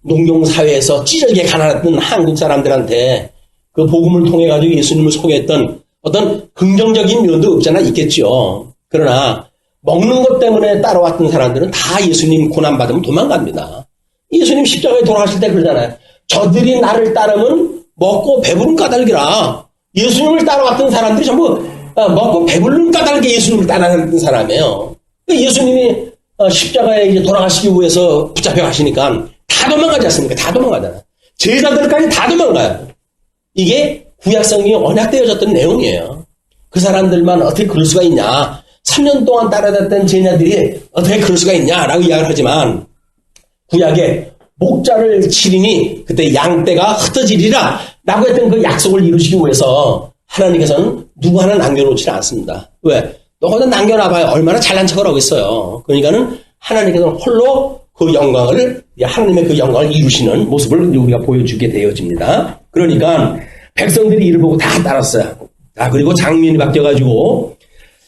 농경사회에서 찌르게 가난했던 한국 사람들한테 그 복음을 통해가지고 예수님을 소개했던 어떤 긍정적인 면도 없잖아, 있겠죠. 그러나 먹는 것 때문에 따라왔던 사람들은 다 예수님 고난받으면 도망갑니다. 예수님 십자가에 돌아가실 때 그러잖아요. 저들이 나를 따르면 먹고 배부른 까닭이라. 예수님을 따라왔던 사람들이 전부 먹고 배부른 까닭에 예수님을 따라갔던 사람이에요. 예수님이 십자가에 이제 돌아가시기 위해서 붙잡혀 가시니까 다 도망가지 않습니까? 다 도망가잖아요. 제자들까지 다 도망가요. 이게 구약성경에 언약되어졌던 내용이에요. 그 사람들만 어떻게 그럴 수가 있냐. 3년 동안 따라다녔던 제자들이 어떻게 그럴 수가 있냐라고 이야기를 하지만 구약에 목자를 치리니 그때 양떼가 흩어지리라 라고 했던 그 약속을 이루시기 위해서 하나님께서는 누구 하나 남겨놓지 않습니다. 왜? 너 거기다 남겨놔봐요. 얼마나 잘난 척을 하고 있어요. 그러니까는 하나님께서는 홀로 그 영광을, 하나님의 그 영광을 이루시는 모습을 우리가 보여주게 되어집니다. 그러니까 백성들이 이를 보고 다 따랐어요. 그리고 장면이 바뀌어가지고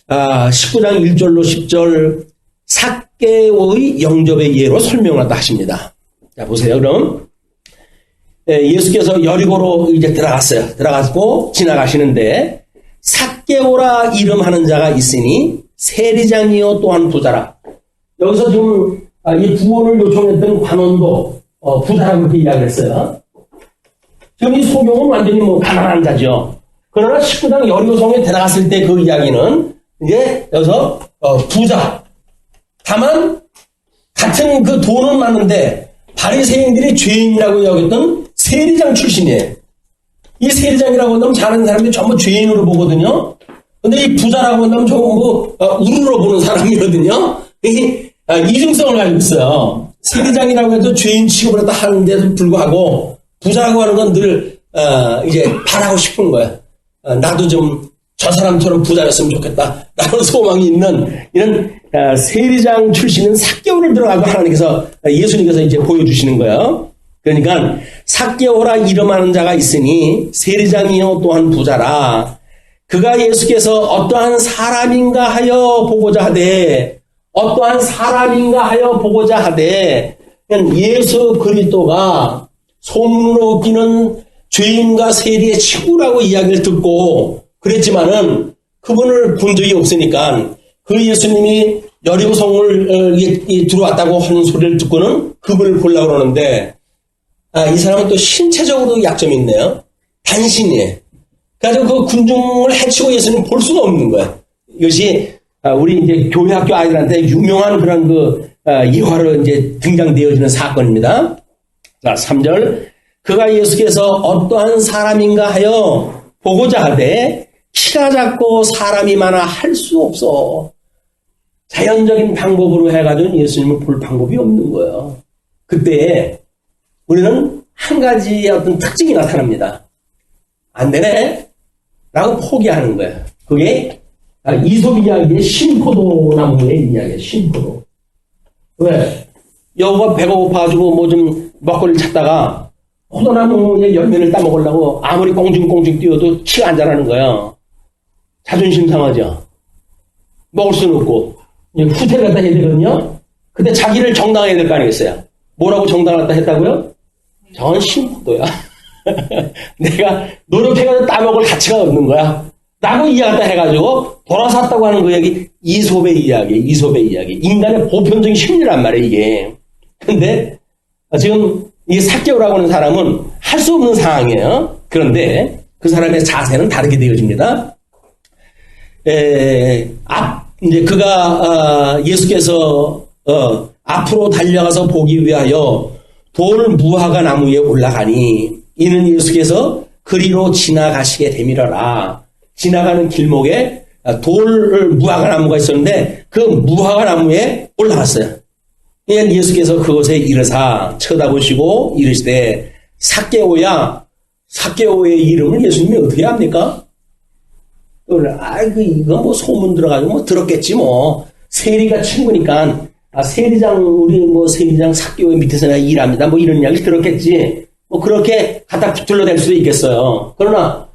19장 1절로 10절 삭개오의 영접의 예로 설명을 하십니다. 자, 보세요. 그럼 예수께서 여리고로 이제 들어갔어요. 들어가고 지나가시는데 삭개오라 이름하는 자가 있으니 세리장이요 또한 부자라. 여기서 지금 이 구원을 요청했던 관원도 부자라고 그렇게 이야기했어요. 지금 이 소경은 완전히 가난한 자죠. 그러나 19장 여리고성에 들어갔을 때 그 이야기는 이제 여기서 부자. 다만 같은 그 돈은 많은데 바리새인들이 죄인이라고 여겼던 세리장 출신이에요. 이 세리장이라고 한다면 잘하는 사람들이 전부 죄인으로 보거든요. 근데 이 부자라고 한다면 전부 우르르 보는 사람이거든요. 이중성을 가지고 있어요. 세리장이라고 해도 죄인 취급을 다 하는데도 불구하고 부자라고 하는 건 늘 이제 바라고 싶은 거예요. 나도 좀 저 사람처럼 부자였으면 좋겠다 라는 소망이 있는 이런 세리장 출신은 삭개오를 들어가고 하나님께서 예수님께서 이제 보여주시는 거예요. 그러니까 삭개오라 이름하는 자가 있으니 세리장이요 또한 부자라. 그가 예수께서 어떠한 사람인가 하여 보고자 하되 예수 그리스도가 소문으로 웃기는 죄인과 세리의 친구라고 이야기를 듣고 그랬지만은 그분을 본 적이 없으니까 그 예수님이 여리고성을 들어왔다고 하는 소리를 듣고는 그분을 보려고 그러는데 이 사람은 또 신체적으로 약점이 있네요. 단신이에요. 그래서 그 군중을 해치고 예수님 볼 수가 없는 거예요. 이것이 우리 이제 교회 학교 아이들한테 유명한 그런 예화로 이제 등장되어지는 사건입니다. 자, 3절. 그가 예수께서 어떠한 사람인가 하여 보고자 하되 키가 작고 사람이 많아 할 수 없어. 자연적인 방법으로 해가지고 예수님을 볼 방법이 없는 거예요. 그때 우리는 한 가지의 어떤 특징이 나타납니다. 안 되네? 라고 포기하는 거예요. 그게 이솝 이야기의 신포도 나무의 이야기예요. 신포도. 왜? 여우가 배가 고파가지고 뭐 좀 먹거리를 찾다가 포도나무의 열매를 따먹으려고 아무리 꽁중꽁중 뛰어도 치가 안 자라는 거예요. 자존심 상하죠. 먹을 수는 없고 후퇴를 갖다 해야 되거든요. 근데 자기를 정당해야 될 거 아니겠어요. 뭐라고 정당을 갖다 했다고요? 저건 신포도야. 내가 노력해가지고 따먹을 가치가 없는 거야. 라고 이야기 갖다 해가지고 돌아섰다고 하는 그 얘기 이솝의 이야기. 인간의 보편적인 심리란 말이에요, 이게. 근데 지금 이 삭개오라고 하는 사람은 할 수 없는 상황이에요. 그런데 그 사람의 자세는 다르게 되어집니다. 이제 그가 예수께서 앞으로 달려가서 보기 위하여 돌 무화과 나무에 올라가니 이는 예수께서 그리로 지나가시게 되밀어라. 지나가는 길목에 돌 무화과 나무가 있었는데 그 무화과 나무에 올라갔어요. 예수께서 그곳에 이르사 쳐다보시고 이르시되 삭개오야. 삭개오의 이름을 예수님이 어떻게 합니까? 이거 뭐 소문 들어가지고 뭐 들었겠지 뭐. 세리가 친구니까, 세리장, 우리 뭐 세리장 사교회 밑에서 내가 일합니다. 뭐 이런 이야기 들었겠지. 뭐 그렇게 갖다 붙들러댈 수도 있겠어요. 그러나,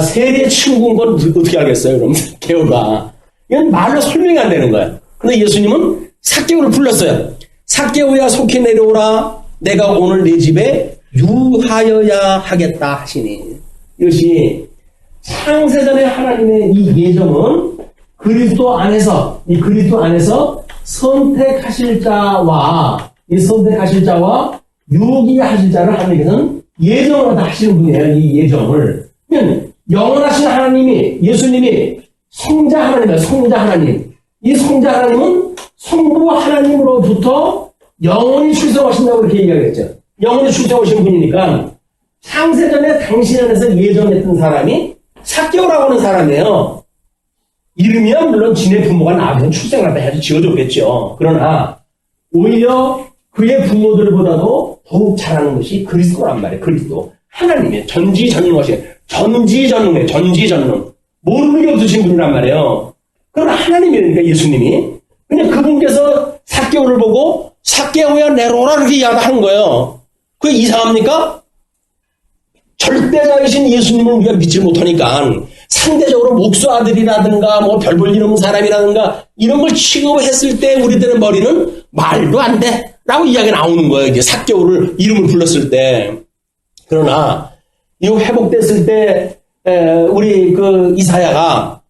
세리의 친구인 건 어떻게 알겠어요, 그럼? 개호가. 이건 말로 설명이 안 되는 거야. 근데 예수님은 삭개오를 불렀어요. 삭개오야 속히 내려오라. 내가 오늘 내 집에 유하여야 하겠다 하시니. 이것이 창세전의 하나님의 이 예정은 그리스도 안에서 선택하실 자와 유기하실 자를 하나님께서는 예정을 다 하시는 분이에요. 이 예정을. 영원하신 하나님이, 예수님이 성자 하나님이에요. 성자 하나님. 이 성자 하나님은 성부 하나님으로부터 영원히 출생하신다고 이렇게 이야기했죠. 영원히 출생하신 분이니까 창세전에 당신 안에서 예정했던 사람이 삭개오라고 하는 사람이에요. 이름이야 물론 지네 부모가 낳아서 출생을 하다 해서 지어줬겠죠. 그러나 오히려 그의 부모들보다도 더욱 잘하는 것이 그리스도란 말이에요. 그리스도. 하나님의 전지전능하신 전지전능. 모르는 게 없으신 분이란 말이에요. 그러나 하나님이니까 예수님이. 그냥 그분께서 삭개오를 보고 삭개오야 내려오라 이렇게 이야기하는 거예요. 그게 이상합니까? 절대자이신 예수님을 우리가 믿지 못하니까 상대적으로 목수 아들이라든가 뭐 별 볼 일 없는 사람이라든가 이런 걸 취급했을 때 우리들의 머리는 말도 안 돼 라고 이야기가 나오는 거예요. 이게 삭개오를 이름을 불렀을 때. 그러나 이거 회복됐을 때 우리 그 이사야가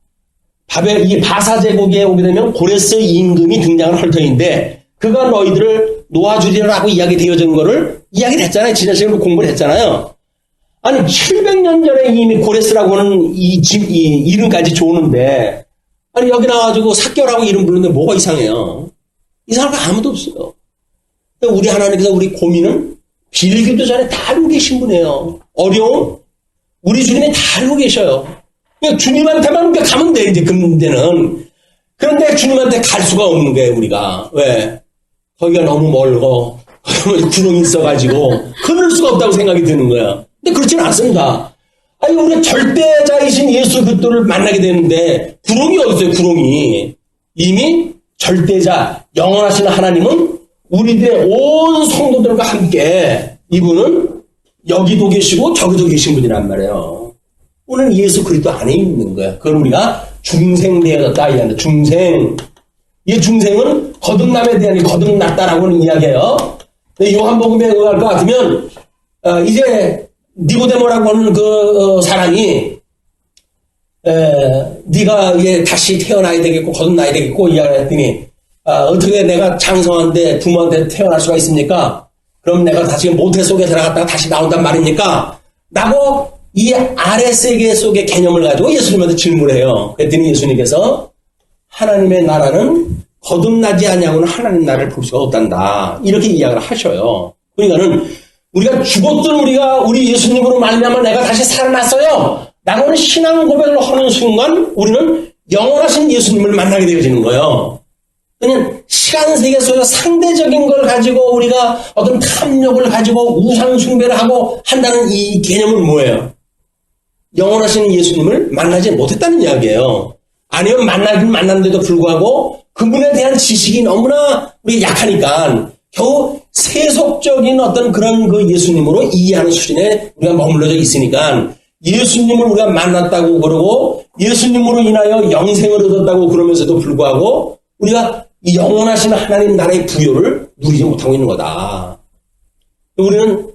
이 바사 제국에 오게 되면 고레스 임금이 등장을 할 터인데 그가 너희들을 놓아주리라고 이야기되어진 거를 이야기를 했잖아요. 지난 시간에 공부를 했잖아요. 아니 700년 전에 이미 고레스라고 하는 이 이름까지 좋은데 아니 여기 나와가지고 삭개오라고 이름 부르는데 뭐가 이상해요. 이상한 거 아무도 없어요. 우리 하나님께서 우리 고민은 빌기도 전에 다 알고 계신 분이에요. 어려움 우리 주님이 다 알고 계셔요. 그러니까 주님한테만 가면 돼 이제 그 문제는. 그런데 주님한테 갈 수가 없는 거예요 우리가. 왜? 거기가 너무 멀고 구멍이 있어가지고 그럴 수가 없다고 생각이 드는 거야. 근데 그렇지는 않습니다. 아니 우리가 절대자이신 예수 그리스도를 만나게 되는데 구렁이 어디 있어요? 구렁이. 이미 절대자 영원하신 하나님은 우리들의 온 성도들과 함께 이분은 여기도 계시고 저기도 계신 분이란 말이에요. 오늘 예수 그리스도 안에 있는 거야. 그걸 우리가 중생되어졌다 이야기한다. 중생. 이 중생은 거듭남에 대한 거듭났다라고는 이야기해요. 요한복음에 의할 것 같으면 이제 니고데모라고 하는 그 사람이 네가 이제 다시 태어나야 되겠고 거듭나야 되겠고 이야기했더니 어떻게 내가 장성한데 부모한테 태어날 수가 있습니까? 그럼 내가 다시 모태 속에 들어갔다가 다시 나온단 말입니까? 라고 이 아래 세계 속의 개념을 가지고 예수님한테 질문을 해요. 그랬더니 예수님께서 하나님의 나라는 거듭나지 아니하고는 하나님 나라를 볼 수가 없단다. 이렇게 이야기를 하셔요. 그러니까는 우리가 죽었던 우리 예수님으로 말미암아 내가 다시 살아났어요. 라고는 신앙 고백을 하는 순간 우리는 영원하신 예수님을 만나게 되어지는 거예요. 그냥 시간 세계 속에서 상대적인 걸 가지고 우리가 어떤 탐욕을 가지고 우상 숭배를 하고 한다는 이 개념은 뭐예요? 영원하신 예수님을 만나지 못했다는 이야기예요. 아니면 만나긴 만났는데도 불구하고 그분에 대한 지식이 너무나 우리가 약하니까 겨우 세속적인 어떤 그런 그 예수님으로 이해하는 수준에 우리가 머물러져 있으니까 예수님을 우리가 만났다고 그러고 예수님으로 인하여 영생을 얻었다고 그러면서도 불구하고 우리가 이 영원하신 하나님 나라의 부요를 누리지 못하고 있는 거다. 우리는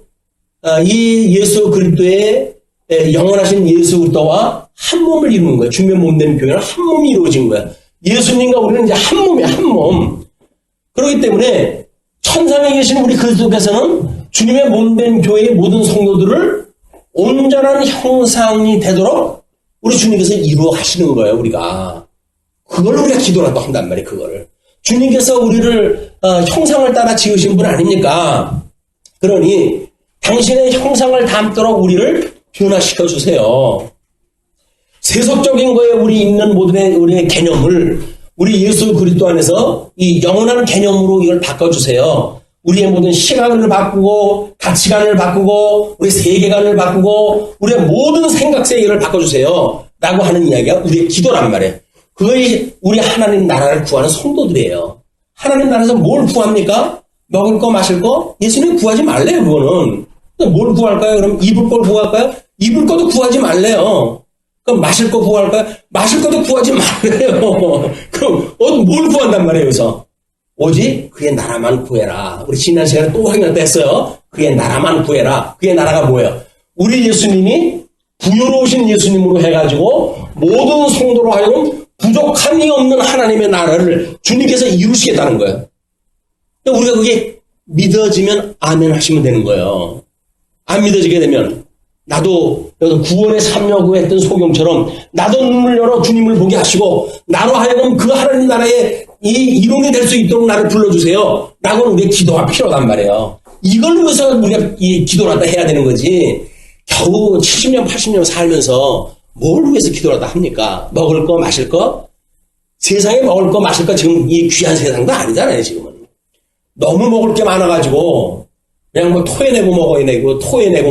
이 예수 그리스도의 영원하신 예수 그리스도와 한 몸을 이루는 거예요. 주면 몸된 교회는 한 몸이 이루어진 거예요. 예수님과 우리는 이제 한 몸이에요. 한 몸. 그렇기 때문에 천상에 계신 우리 그리스도께서는 주님의 몸된 교회의 모든 성도들을 온전한 형상이 되도록 우리 주님께서 이루어 가시는 거예요. 우리가. 그걸 우리가 기도라고 한단 말이에요. 그거를. 주님께서 우리를 형상을 따라 지으신 분 아닙니까? 그러니 당신의 형상을 담도록 우리를 변화시켜 주세요. 세속적인 거에 우리 있는 모든 우리의 개념을 우리 예수 그리스도 안에서 이 영원한 개념으로 이걸 바꿔주세요. 우리의 모든 시각을 바꾸고 가치관을 바꾸고 우리 세계관을 바꾸고 우리의 모든 생각 세계를 바꿔주세요. 라고 하는 이야기가 우리의 기도란 말이에요. 그것이 우리 하나님 나라를 구하는 성도들이에요. 하나님 나라에서 뭘 구합니까? 먹을 거, 마실 거? 예수님 구하지 말래요, 그거는. 뭘 구할까요? 그럼 입을 걸 구할까요? 입을 것도 구하지 말래요. 그럼 마실 거 구할까요? 마실 것도 구하지 말래요. 그럼 뭘 구한단 말이에요, 여기서? 오직 그의 나라만 구해라. 우리 지난 시간에 또 확인했어요. 그의 나라만 구해라. 그의 나라가 뭐예요? 우리 예수님이 부유로우신 예수님으로 해가지고 모든 성도로 하여금 부족함이 없는 하나님의 나라를 주님께서 이루시겠다는 거예요. 우리가 그게 믿어지면 아멘 하시면 되는 거예요. 안 믿어지게 되면 나도 구원의 참여구 했던 소경처럼 나도 눈을 열어 주님을 보게 하시고 나로 하여금 그 하나님 나라의 이 이론이 될 수 있도록 나를 불러주세요. 라고는 우리의 기도가 필요하단 말이에요. 이걸 위해서 우리가 이 기도를 하다 해야 되는 거지. 겨우 70년, 80년 살면서 뭘 위해서 기도를 하다 합니까? 먹을 거, 마실 거? 세상에 먹을 거, 마실 거 지금 이 귀한 세상도 아니잖아요, 지금은. 너무 먹을 게 많아가지고 그냥 뭐 토해내고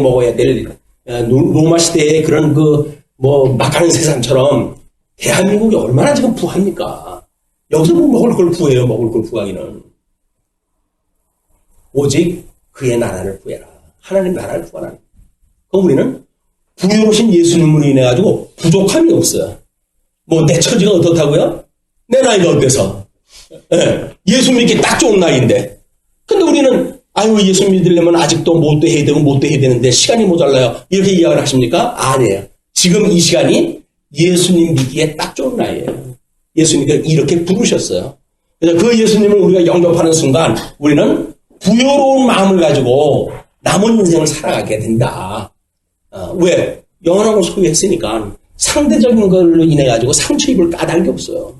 먹어야 될 로마 시대의 그런 막가는 세상처럼 대한민국이 얼마나 지금 부합니까? 여기서 뭐 먹을 걸 구해요, 먹을 걸 구하기는. 오직 그의 나라를 구해라. 하나님 나라를 구하라. 그럼 우리는 부유로우신 예수님으로 인해가지고 부족함이 없어요. 뭐 내 처지가 어떻다고요? 내 나이가 어때서? 예수 믿기 딱 좋은 나이인데. 근데 우리는 예수 믿으려면 아직도 못 해야 되는데 시간이 모자라요. 이렇게 이야기를 하십니까? 아니에요. 지금 이 시간이 예수님 믿기에 딱 좋은 나이에요. 예수님께서 이렇게 부르셨어요. 그래서 그 예수님을 우리가 영접하는 순간 우리는 부여로운 마음을 가지고 남은 인생을 살아가게 된다. 왜? 영원한 걸 소유했으니까 상대적인 걸로 인해 가지고 상처 입을 까닭이 없어요.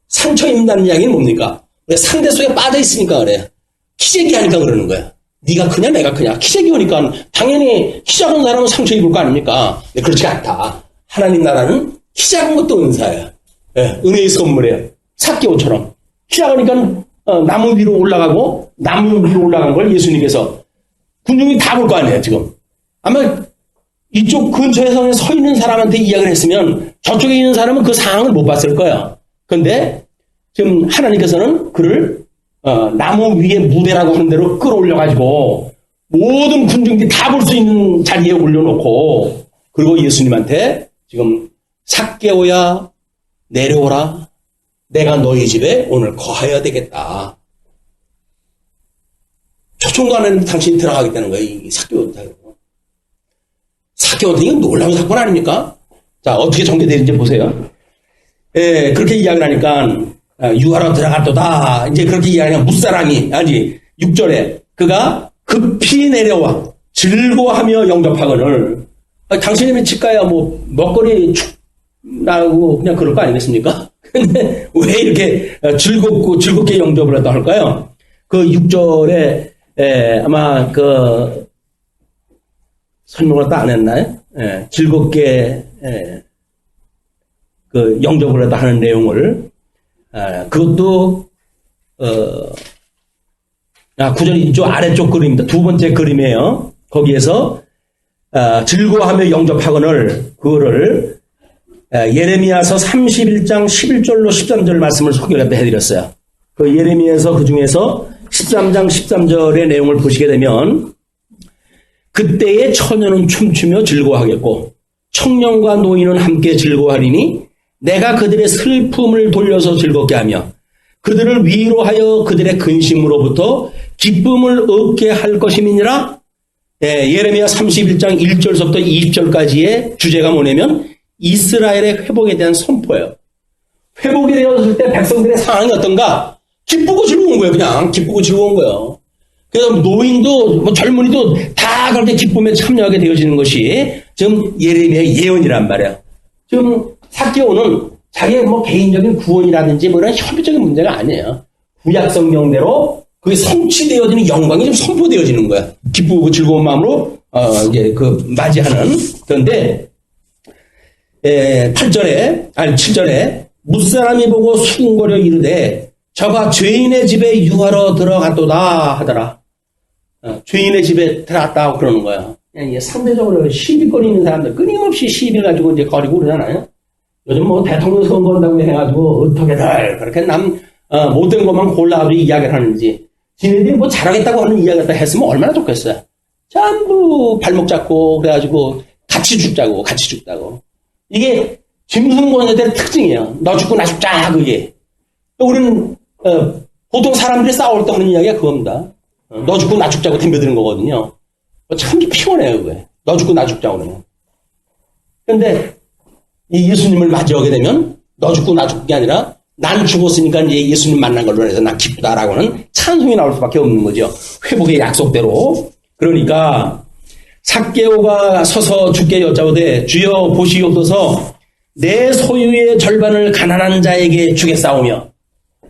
상처 입는다는 이야기는 뭡니까? 상대 속에 빠져 있으니까 그래. 키재기 하니까 그러는 거야. 네가 크냐 내가 크냐. 키재기 하니까 당연히 키 작은 사람은 상처 입을 거 아닙니까? 그렇지 않다. 하나님 나라는 키 작은 것도 은사예요. 은혜의 선물이에요. 삭개오처럼. 키 작으니까 나무 위로 올라가고 나무 위로 올라간 걸 예수님께서 군중이 다 볼 거 아니에요 지금. 아마 이쪽 근처에서 서 있는 사람한테 이야기를 했으면 저쪽에 있는 사람은 그 상황을 못 봤을 거예요. 그런데 지금 하나님께서는 그를 나무 위에 무대라고 하는 대로 끌어올려가지고 모든 군중들이 다 볼 수 있는 자리에 올려놓고 그리고 예수님한테 지금 삭개오야 내려오라. 내가 너희 집에 오늘 거하여야 되겠다. 초청도 안 했는데 당신이 들어가겠다는 거예요. 이 삭개오한테. 삭개오한테 이건 놀라운 사건 아닙니까? 자, 어떻게 전개되는지 보세요. 그렇게 이야기를 하니까 유하러 들어갔도다. 이제 그렇게 이야기하니까 무사람이 6절에 그가 급히 내려와 즐거워하며 영접하거늘. 당신이면 집가야 뭐 먹거리 축 나고 그냥 그럴 거 아니겠습니까? 근데 왜 이렇게 즐겁게 영접을 했다 할까요? 그 6절에 아마 설명을 다 안 했나요? 즐겁게 영접을 했다 하는 내용을 그것도 9절 저 아래쪽 그림입니다. 두 번째 그림이에요. 거기에서 즐거워하며 영접하거늘 그거를 예레미야서 31장 11절로 13절 말씀을 소개를 해드렸어요. 그 예레미야서 그 중에서 13장 13절의 내용을 보시게 되면 그때의 처녀는 춤추며 즐거워하겠고 청년과 노인은 함께 즐거워하리니 내가 그들의 슬픔을 돌려서 즐겁게 하며 그들을 위로하여 그들의 근심으로부터 기쁨을 얻게 할 것임이니라. 예레미야 31장 1절부터 20절까지의 주제가 뭐냐면 이스라엘의 회복에 대한 선포예요. 회복이 되었을 때 백성들의 상황이 어떤가? 기쁘고 즐거운 거예요. 그냥 기쁘고 즐거운 거예요. 그래서 노인도 젊은이도 다 그렇게 기쁨에 참여하게 되어지는 것이 지금 예레미야의 예언이란 말이에요. 지금 삭개오는 자기의 개인적인 구원이라든지 이런 협의적인 문제가 아니에요. 구약 성경대로 그게 성취되어지는 영광이 좀 선포되어지는 거야. 기쁘고 즐거운 마음으로 이제 맞이하는. 그런데 7절에 무사람이 보고 수군거려 이르되 저가 죄인의 집에 유하러 들어갔도다 하더라. 죄인의 집에 들어갔다고 그러는 거야. 상대적으로 시비거리는 사람들 끊임없이 시비 가지고 이제 거리고 그러잖아요. 요즘 뭐 대통령 선거 한다고 해가지고 어떻게들 그렇게 못된 것만 골라가지고 이야기를 하는지, 지네들이 뭐 잘하겠다고 하는 이야기 갖다 했으면 얼마나 좋겠어요. 전부 발목 잡고 그래가지고 같이 죽자고. 이게 짐승권자들의 특징이에요. 너 죽고 나 죽자, 그게. 우리는 보통 사람들이 싸울 때 하는 이야기가 그겁니다. 너 죽고 나 죽자고 덤벼드는 거거든요. 참 피곤해요, 그게. 너 죽고 나 죽자고 그러면. 근데 이 예수님을 맞이하게 되면 너 죽고 나 죽는 게 아니라 난 죽었으니까 이제 예수님 만난 걸로 해서 난 기쁘다라고 하는 찬송이 나올 수밖에 없는 거죠. 회복의 약속대로. 그러니까 삭개오가 서서 주께 여짜오되 주여 보시옵소서 내 소유의 절반을 가난한 자에게 주겠사오며.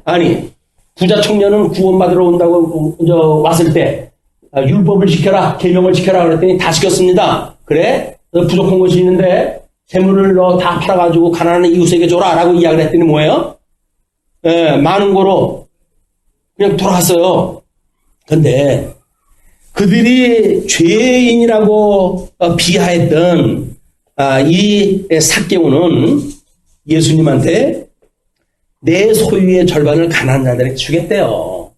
아니, 부자 청년은 구원받으러 온다고 왔을 때 율법을 지켜라, 계명을 지켜라 그랬더니 다 지켰습니다. 그래? 부족한 것이 있는데 재물을 너 다 팔아가지고 가난한 이웃에게 줘라 라고 이야기를 했더니 뭐예요? 많은 거로 그냥 돌아갔어요. 근데 그들이 죄인이라고 비하했던 이 삭개오는 예수님한테 내 소유의 절반을 가난한 자들에게 주겠대요.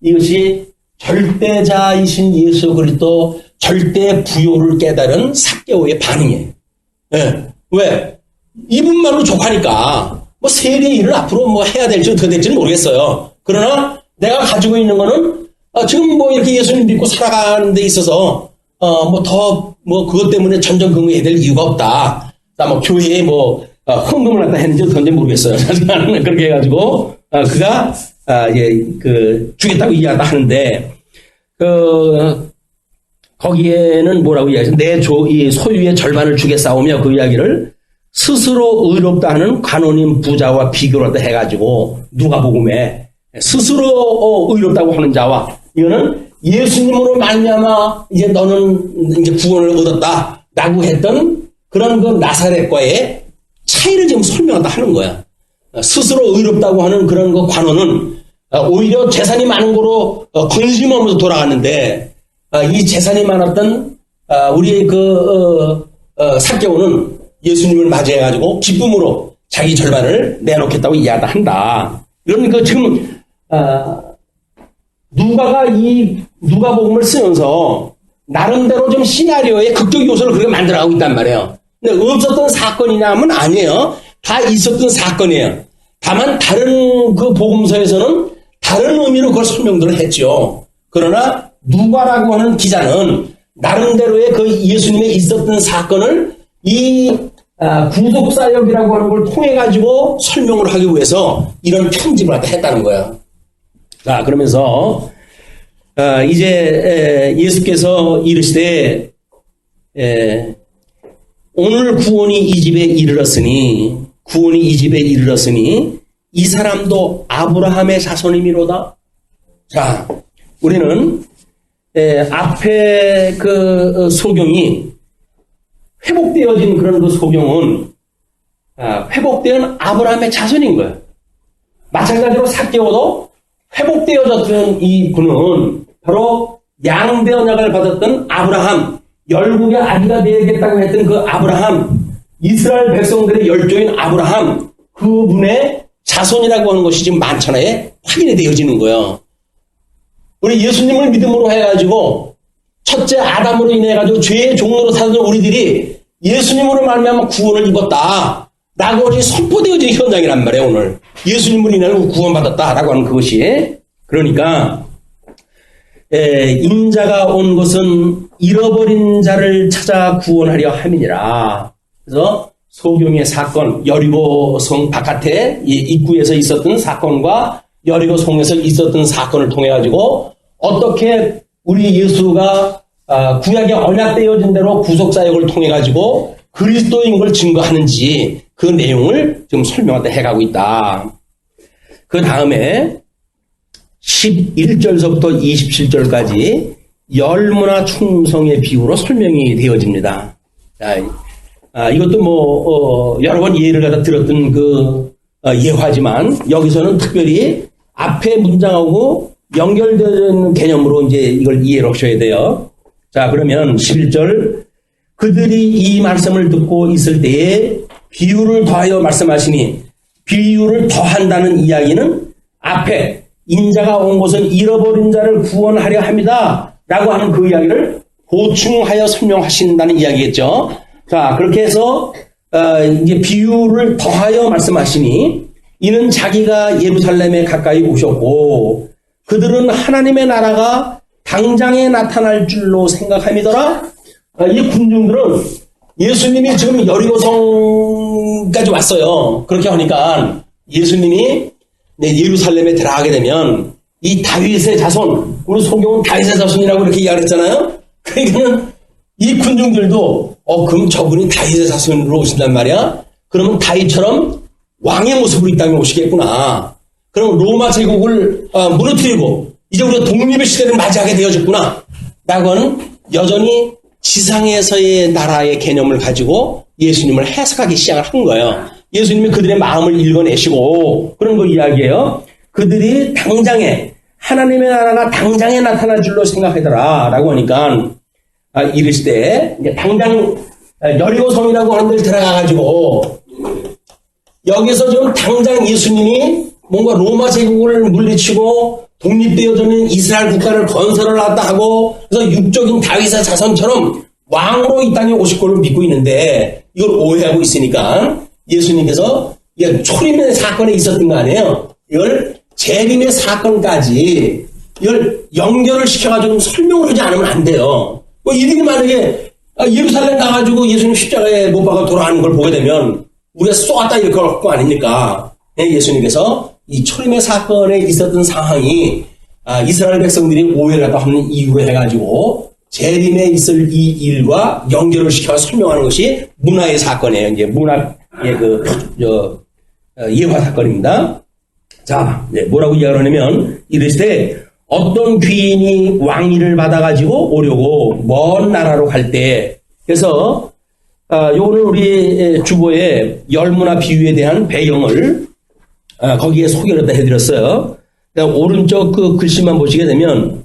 이것이 절대자이신 예수 그리스도 절대 부요를 깨달은 삭개오의 반응이에요. 왜? 이분만으로 족하니까 뭐 세례 일을 앞으로 뭐 해야 될지 어떻게 될지는 모르겠어요. 그러나 내가 가지고 있는 거는 지금 뭐 이렇게 예수님 믿고 살아가는 데 있어서 그것 때문에 전전긍긍해야 될 이유가 없다. 뭐 교회에 헌금을 갖다 했는지 어떤지 모르겠어요. 나는 그렇게 해가지고 그가 주겠다고 이야기를 하는데 거기에는 뭐라고 이야기해서 이 소유의 절반을 주겠사오며 그 이야기를 스스로 의롭다 하는 관원인 부자와 비교를 해가지고 누가복음에 스스로 의롭다고 하는 자와 이거는 예수님으로 말미암아 이제 너는 이제 구원을 얻었다라고 했던 그런 그 나사렛과의 차이를 지금 설명한다 하는 거야. 스스로 의롭다고 하는 그런 그 관원은 오히려 재산이 많은 거로 근심하면서 돌아갔는데 이 재산이 많았던 우리 삭개오는 예수님을 맞이해가지고 기쁨으로 자기 절반을 내놓겠다고 이야기한다. 이런 지금 누가가 이 누가복음을 쓰면서 나름대로 좀 시나리오의 극적 요소를 그렇게 만들어가고 있단 말이에요. 근데 없었던 사건이냐 하면 아니에요. 다 있었던 사건이에요. 다만 다른 그 복음서에서는 다른 의미로 그걸 설명들을 했죠. 그러나 누가라고 하는 기자는 나름대로의 그 예수님의 있었던 사건을 이 구속사역이라고 하는 걸 통해가지고 설명을 하기 위해서 이런 편집을 했다는 거예요. 자, 그러면서 이제 예수께서 이르시되 오늘 구원이 이 집에 이르렀으니 이 사람도 아브라함의 자손이미로다. 자, 우리는 앞에 그 소경이 회복되어진 그런 그 소경은 회복된 아브라함의 자손인 거예요. 마찬가지로 삭개오도 회복되어졌던 이 분은 바로 양대 언약을 받았던 아브라함, 열국의 아기가 되겠다고 했던 그 아브라함, 이스라엘 백성들의 열조인 아브라함, 그분의 자손이라고 하는 것이 지금 만천하에 확인이 되어지는 거예요. 우리 예수님을 믿음으로 해가지고 첫째 아담으로 인해가지고 죄의 종로로 살던 우리들이 예수님으로 말미암아 구원을 입었다 라고 선포되어진 현장이란 말이에요. 오늘 예수님으로 인해 구원받았다라고 하는 그것이. 그러니까 인자가 온 것은 잃어버린 자를 찾아 구원하려 함이니라. 그래서 소경의 사건, 여리고성 바깥에 입구에서 있었던 사건과 여리고성에서 있었던 사건을 통해 가지고 어떻게 우리 예수가 구약에 언약되어진 대로 구속사역을 통해 가지고 그리스도인 걸 증거하는지 그 내용을 지금 설명하다 해가고 있다. 그 다음에 11절서부터 27절까지 열무나 충성의 비유로 설명이 되어집니다. 자, 이것도 여러 번 예를 갖다 들었던 그 예화지만 여기서는 특별히 앞에 문장하고 연결되는 개념으로 이제 이걸 이해를 하셔야 돼요. 자, 그러면 11절 그들이 이 말씀을 듣고 있을 때에 비유를 더하여 말씀하시니 비유를 더한다는 이야기는 앞에 인자가 온 곳은 잃어버린 자를 구원하려 합니다 라고 하는 그 이야기를 보충하여 설명하신다는 이야기겠죠. 자, 그렇게 해서 이제 비유를 더하여 말씀하시니 이는 자기가 예루살렘에 가까이 오셨고 그들은 하나님의 나라가 당장에 나타날 줄로 생각함이더라. 이 군중들은 예수님이 지금 여리고성까지 왔어요. 그렇게 하니까 예수님이 예루살렘에 들어가게 되면 이 다윗의 자손, 우리 소경은 다윗의 자손이라고 이렇게 이야기했잖아요. 그러니까는 이 군중들도 그럼 저분이 다윗의 자손으로 오신단 말이야. 그러면 다윗처럼 왕의 모습으로 이 땅에 오시겠구나. 그럼 로마 제국을 무너뜨리고 이제 우리가 독립의 시대를 맞이하게 되어졌구나 라고 하는 여전히 지상에서의 나라의 개념을 가지고 예수님을 해석하기 시작을 한 거예요. 예수님이 그들의 마음을 읽어내시고 그런 거 이야기예요. 그들이 당장에 하나님의 나라가 당장에 나타날 줄로 생각하더라 라고 하니까 이르실 때 이제 당장 여리고성이라고 하는 데 들어가가지고 여기서 지금 당장 예수님이 뭔가 로마 제국을 물리치고 독립되어지는 이스라엘 국가를 건설을 하다 하고 그래서 육적인 다윗의 자손처럼 왕으로 이 땅에 오실 걸로 믿고 있는데 이걸 오해하고 있으니까 예수님께서 초림의 사건에 있었던 거 아니에요. 이걸 재림의 사건까지 이걸 연결을 시켜가지고 설명을 하지 않으면 안 돼요. 이들이 만약에 예루살렘 가가지고 예수님 십자가에 못 박아 돌아가는 걸 보게 되면 우리가 쏘았다 이럴 거 아닙니까? 예수님께서 이 초림의 사건에 있었던 상황이 이스라엘 백성들이 오해를 갖다 하는 이유로 해가지고 재림에 있을 이 일과 연결을 시켜 설명하는 것이 문화의 사건이에요. 이제 문화의 예화 사건입니다. 자, 뭐라고 이야기하냐면 이르시되 어떤 귀인이 왕위를 받아가지고 오려고 먼 나라로 갈 때, 그래서 요거는 우리 주보의 열문화 비유에 대한 배경을 거기에 소개를 해드렸어요. 오른쪽 그 글씨만 보시게 되면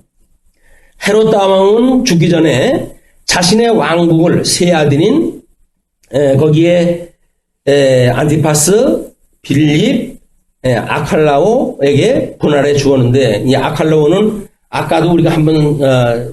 헤롯 다왕은 죽기 전에 자신의 왕국을 세 아들인 거기에 안티파스, 빌립, 아칼라오에게 분할해 주었는데 이 아칼라오는 아까도 우리가 한번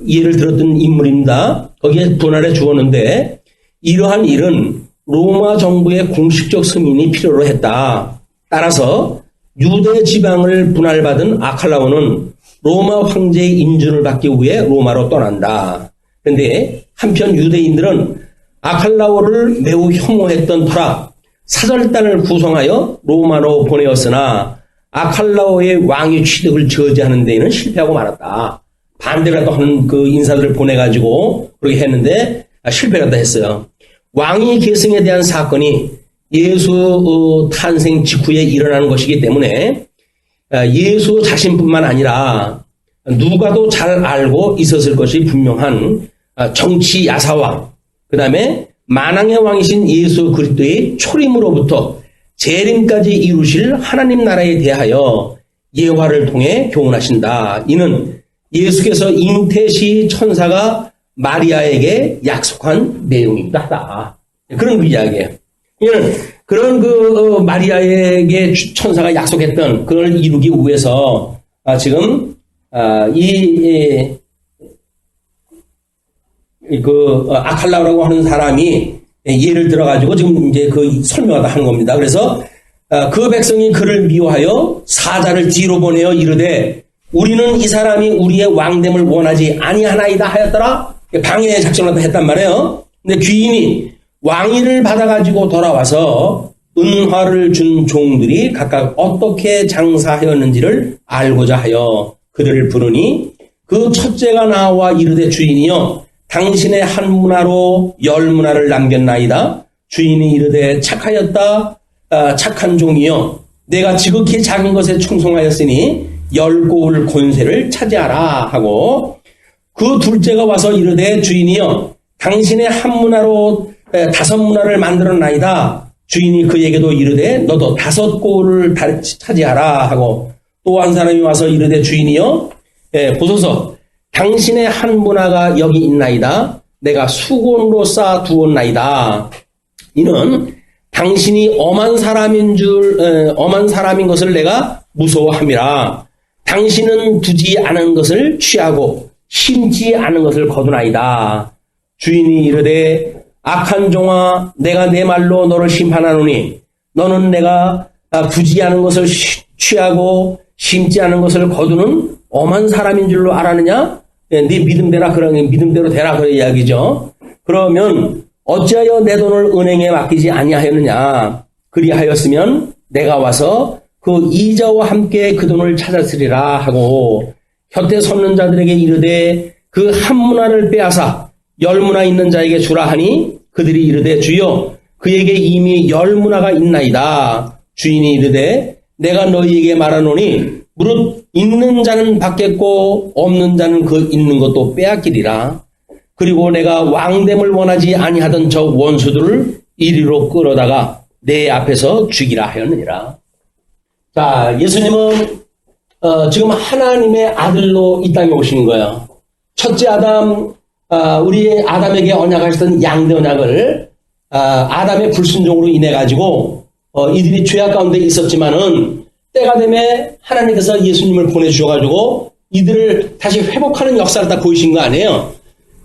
예를 들었던 인물입니다. 거기에 분할해 주었는데 이러한 일은 로마 정부의 공식적 승인이 필요로 했다. 따라서 유대 지방을 분할받은 아칼라오는 로마 황제의 인준을 받기 위해 로마로 떠난다. 그런데 한편 유대인들은 아칼라오를 매우 혐오했던 터라 사절단을 구성하여 로마로 보내었으나 아칼라오의 왕위 취득을 저지하는 데에는 실패하고 말았다. 반대라도 하는 그 인사들을 보내가지고 그렇게 했는데 실패라도 했어요. 왕위 계승에 대한 사건이 예수 탄생 직후에 일어나는 것이기 때문에 예수 자신뿐만 아니라 누가도 잘 알고 있었을 것이 분명한 정치 야사왕, 그 다음에 만왕의 왕이신 예수 그리스도의 초림으로부터 재림까지 이루실 하나님 나라에 대하여 예화를 통해 교훈하신다. 이는 예수께서 잉태시 천사가 마리아에게 약속한 내용이기도 하다. 그런 그 이야기예요. 그런 그 마리아에게 천사가 약속했던 그걸 이루기 위해서 지금 아칼라오라고 하는 사람이 예를 들어가지고 지금 이제 그 설명하다 하는 겁니다. 그래서 그 백성이 그를 미워하여 사자를 뒤로 보내어 이르되 우리는 이 사람이 우리의 왕됨을 원하지 아니하나이다 하였더라. 방해 작전을 했단 말이에요. 근데 귀인이 왕위를 받아가지고 돌아와서 은화를 준 종들이 각각 어떻게 장사하였는지를 알고자 하여 그들을 부르니 그 첫째가 나와 이르되 주인이여 당신의 한 문화로 10문화를 남겼나이다. 주인이 이르되 착하였다. 착한 종이여 내가 지극히 작은 것에 충성하였으니 10고을 권세를 차지하라 하고 그 둘째가 와서 이르되 주인이여 당신의 한 문화로 5문화를 만들었나이다. 주인이 그에게도 이르되 너도 5고을을 차지하라 하고 또 한 사람이 와서 이르되 주인이여 보소서 당신의 한 문화가 여기 있나이다. 내가 수곤으로 쌓아 두었나이다. 이는 당신이 엄한 사람인 것을 내가 무서워함이라. 당신은 두지 않은 것을 취하고 심지 않은 것을 거두나이다. 주인이 이르되 악한 종아, 내가 내 말로 너를 심판하노니 너는 내가 두지 않은 것을 취하고 심지 않은 것을 거두는 엄한 사람인 줄로 알았느냐? 네 믿음대로 그런 믿음대로 되라 그런 이야기죠. 그러면 어찌하여 내 돈을 은행에 맡기지 아니하였느냐? 그리하였으면 내가 와서 그 이자와 함께 그 돈을 찾았으리라 하고 곁에 섰는 자들에게 이르되 그 한 문화를 빼앗아 10문화 있는 자에게 주라 하니 그들이 이르되 주여 그에게 이미 10문화가 있나이다. 주인이 이르되 내가 너희에게 말하노니 무릇 있는 자는 받겠고 없는 자는 그 있는 것도 빼앗기리라. 그리고 내가 왕됨을 원하지 아니하던 저 원수들을 이리로 끌어다가 내 앞에서 죽이라 하였느니라. 자, 예수님은 지금 하나님의 아들로 이 땅에 오신 거예요. 첫째 아담, 우리 아담에게 언약하셨던 양대 언약을 아담의 불순종으로 인해 가지고 이들이 죄악 가운데 있었지만은 때가 되면 하나님께서 예수님을 보내주셔가지고 이들을 다시 회복하는 역사를 다 보이신 거 아니에요.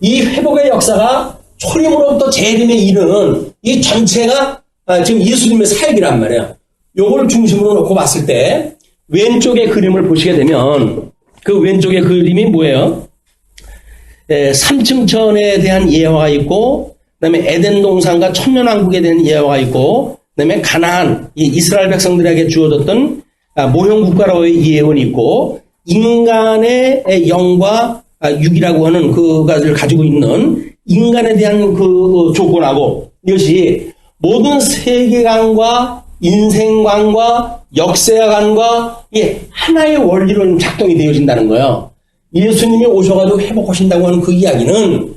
이 회복의 역사가 초림으로부터 재림에 이르는 이 전체가 지금 예수님의 사역이란 말이에요. 요걸 중심으로 놓고 봤을 때 왼쪽의 그림을 보시게 되면 그 왼쪽의 그림이 뭐예요? 3층천에 대한 예화가 있고 그다음에 에덴 동산과 천년왕국에 대한 예화가 있고 그다음에 가나안 이스라엘 백성들에게 주어졌던 모형 국가로의 예언이 있고 인간의 영과 육이라고 하는 그것을 가지고 있는 인간에 대한 그 조건하고 이것이 모든 세계관과 인생관과 역사관과 하나의 원리로 작동이 되어진다는 거예요. 예수님이 오셔가지고 회복하신다고 하는 그 이야기는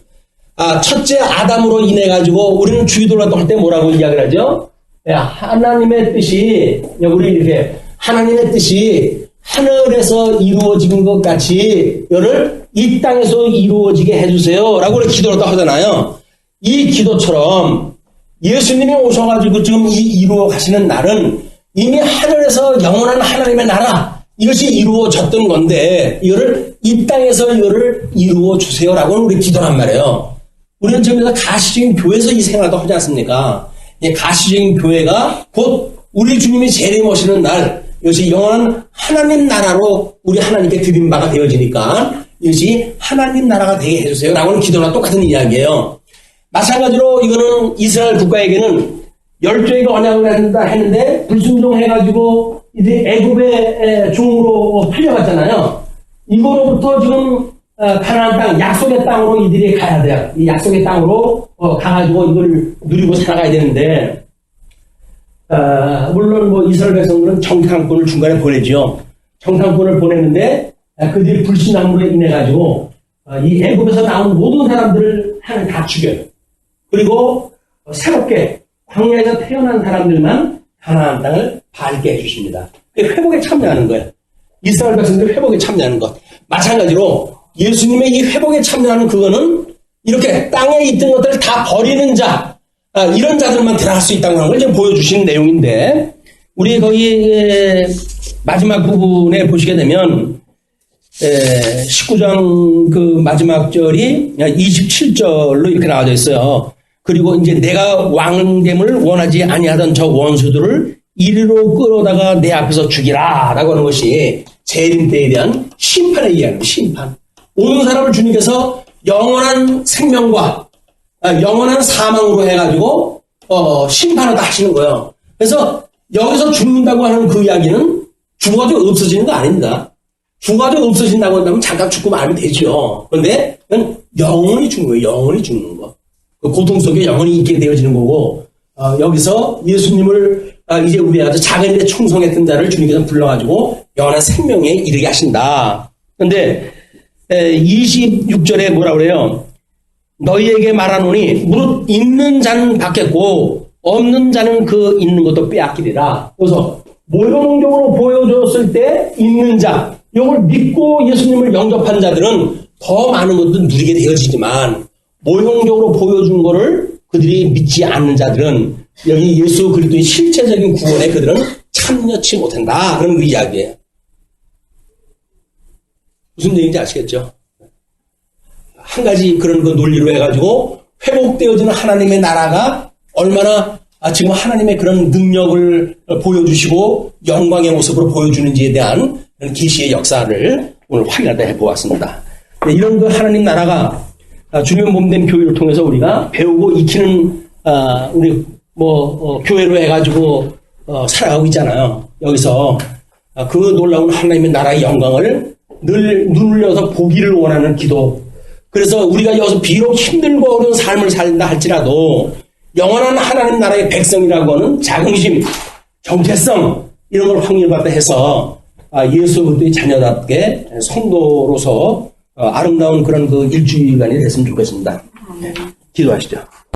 첫째 아담으로 인해 가지고 우리는 주기도라도 할 때 뭐라고 이야기를 하죠? 하나님의 뜻이 우리 이렇게 하나님의 뜻이 하늘에서 이루어지는 것 같이 이를 이 땅에서 이루어지게 해주세요 라고 기도를 하잖아요. 이 기도처럼 예수님이 오셔가지고 지금 이루어 가시는 날은 이미 하늘에서 영원한 하나님의 나라 이것이 이루어졌던 건데 이거를 이 땅에서 이거를 이루어 주세요라고는 우리 기도란 말이에요. 우리는 지금 가시적인 교회에서 이 생활도 하지 않습니까? 가시적인 교회가 곧 우리 주님이 재림하시는 날 이것이 영원한 하나님 나라로 우리 하나님께 드린 바가 되어지니까 이것이 하나님 나라가 되게 해주세요 라고는 기도랑 똑같은 이야기예요. 마찬가지로 이거는 이스라엘 국가에게는 12개가 언약을 한다 했는데 불순종해가지고 이제 애굽의 종으로 팔려갔잖아요. 이거로부터 지금 가나안 땅, 약속의 땅으로 이들이 가야 돼요. 이 약속의 땅으로 가가지고 이걸 누리고 살아가야 되는데 물론 이스라엘 백성들은 정탐꾼을 중간에 보내죠. 정탐꾼을 보냈는데 그들이 불신함으로 인해 가지고 이 애굽에서 나온 모든 사람들을 하나님 다 죽여요. 그리고 새롭게 광야에서 태어난 사람들만 가나안 땅을 밟게 해주십니다. 회복에 참여하는 거예요. 이스라엘 백성들 회복에 참여하는 것. 마찬가지로 예수님의 이 회복에 참여하는 그거는 이렇게 땅에 있던 것들을 다 버리는 자, 이런 자들만 들어갈 수 있다고 하는 걸 지금 보여주시는 내용인데, 우리 거기 마지막 부분에 보시게 되면 19장 그 마지막 절이 27절로 이렇게 나와져 있어요. 그리고 이제 내가 왕됨을 원하지 아니하던 저 원수들을 이리로 끌어다가 내 앞에서 죽이라 라고 하는 것이 재림 때에 대한 심판의 이야기입니다. 심판. 온 사람을 주님께서 영원한 생명과 영원한 사망으로 해가지고 심판을 다 하시는 거예요. 그래서 여기서 죽는다고 하는 그 이야기는 죽어가지고 없어지는 거 아닙니다. 죽어가지고 없어진다고 한다면 잠깐 죽고 말면 되죠. 그런데 그건 영원히 죽는 거예요. 영원히 죽는 거. 그 고통 속에 영원히 있게 되어지는 거고, 여기서 예수님을 이제 우리 아주 작은 데 충성했던 자를 주님께서 불러가지고 영원한 생명에 이르게 하신다. 그런데 26절에 뭐라 그래요? 너희에게 말하노니 무릇 있는 자는 받겠고 없는 자는 그 있는 것도 빼앗기리라. 그래서 모형적으로 보여줬을 때 있는 자, 이걸 믿고 예수님을 영접한 자들은 더 많은 것도 누리게 되어지지만 모형적으로 보여준 거를 그들이 믿지 않는 자들은 여기 예수 그리스도의 실체적인 구원에 그들은 참여치 못한다. 그런 그 이야기예요. 무슨 얘기인지 아시겠죠? 한 가지 그런 그 논리로 해가지고 회복되어지는 하나님의 나라가 얼마나 지금 하나님의 그런 능력을 보여주시고 영광의 모습으로 보여주는지에 대한 그런 계시의 역사를 오늘 확인하다 해보았습니다. 이런 그 하나님 나라가 주님 몸된 교회를 통해서 우리가 배우고 익히는 우리 교회로 해가지고 살아가고 있잖아요. 여기서 그 놀라운 하나님의 나라의 영광을 늘 눈을 열어서 보기를 원하는 기도. 그래서 우리가 여기서 비록 힘들고 어려운 삶을 살다 할지라도 영원한 하나님 나라의 백성이라고 하는 자긍심, 정체성 이런 걸 확립받다 해서 예수 그리스도의 자녀답게 성도로서 아름다운 그런 그 일주일간이 됐으면 좋겠습니다. 기도하시죠.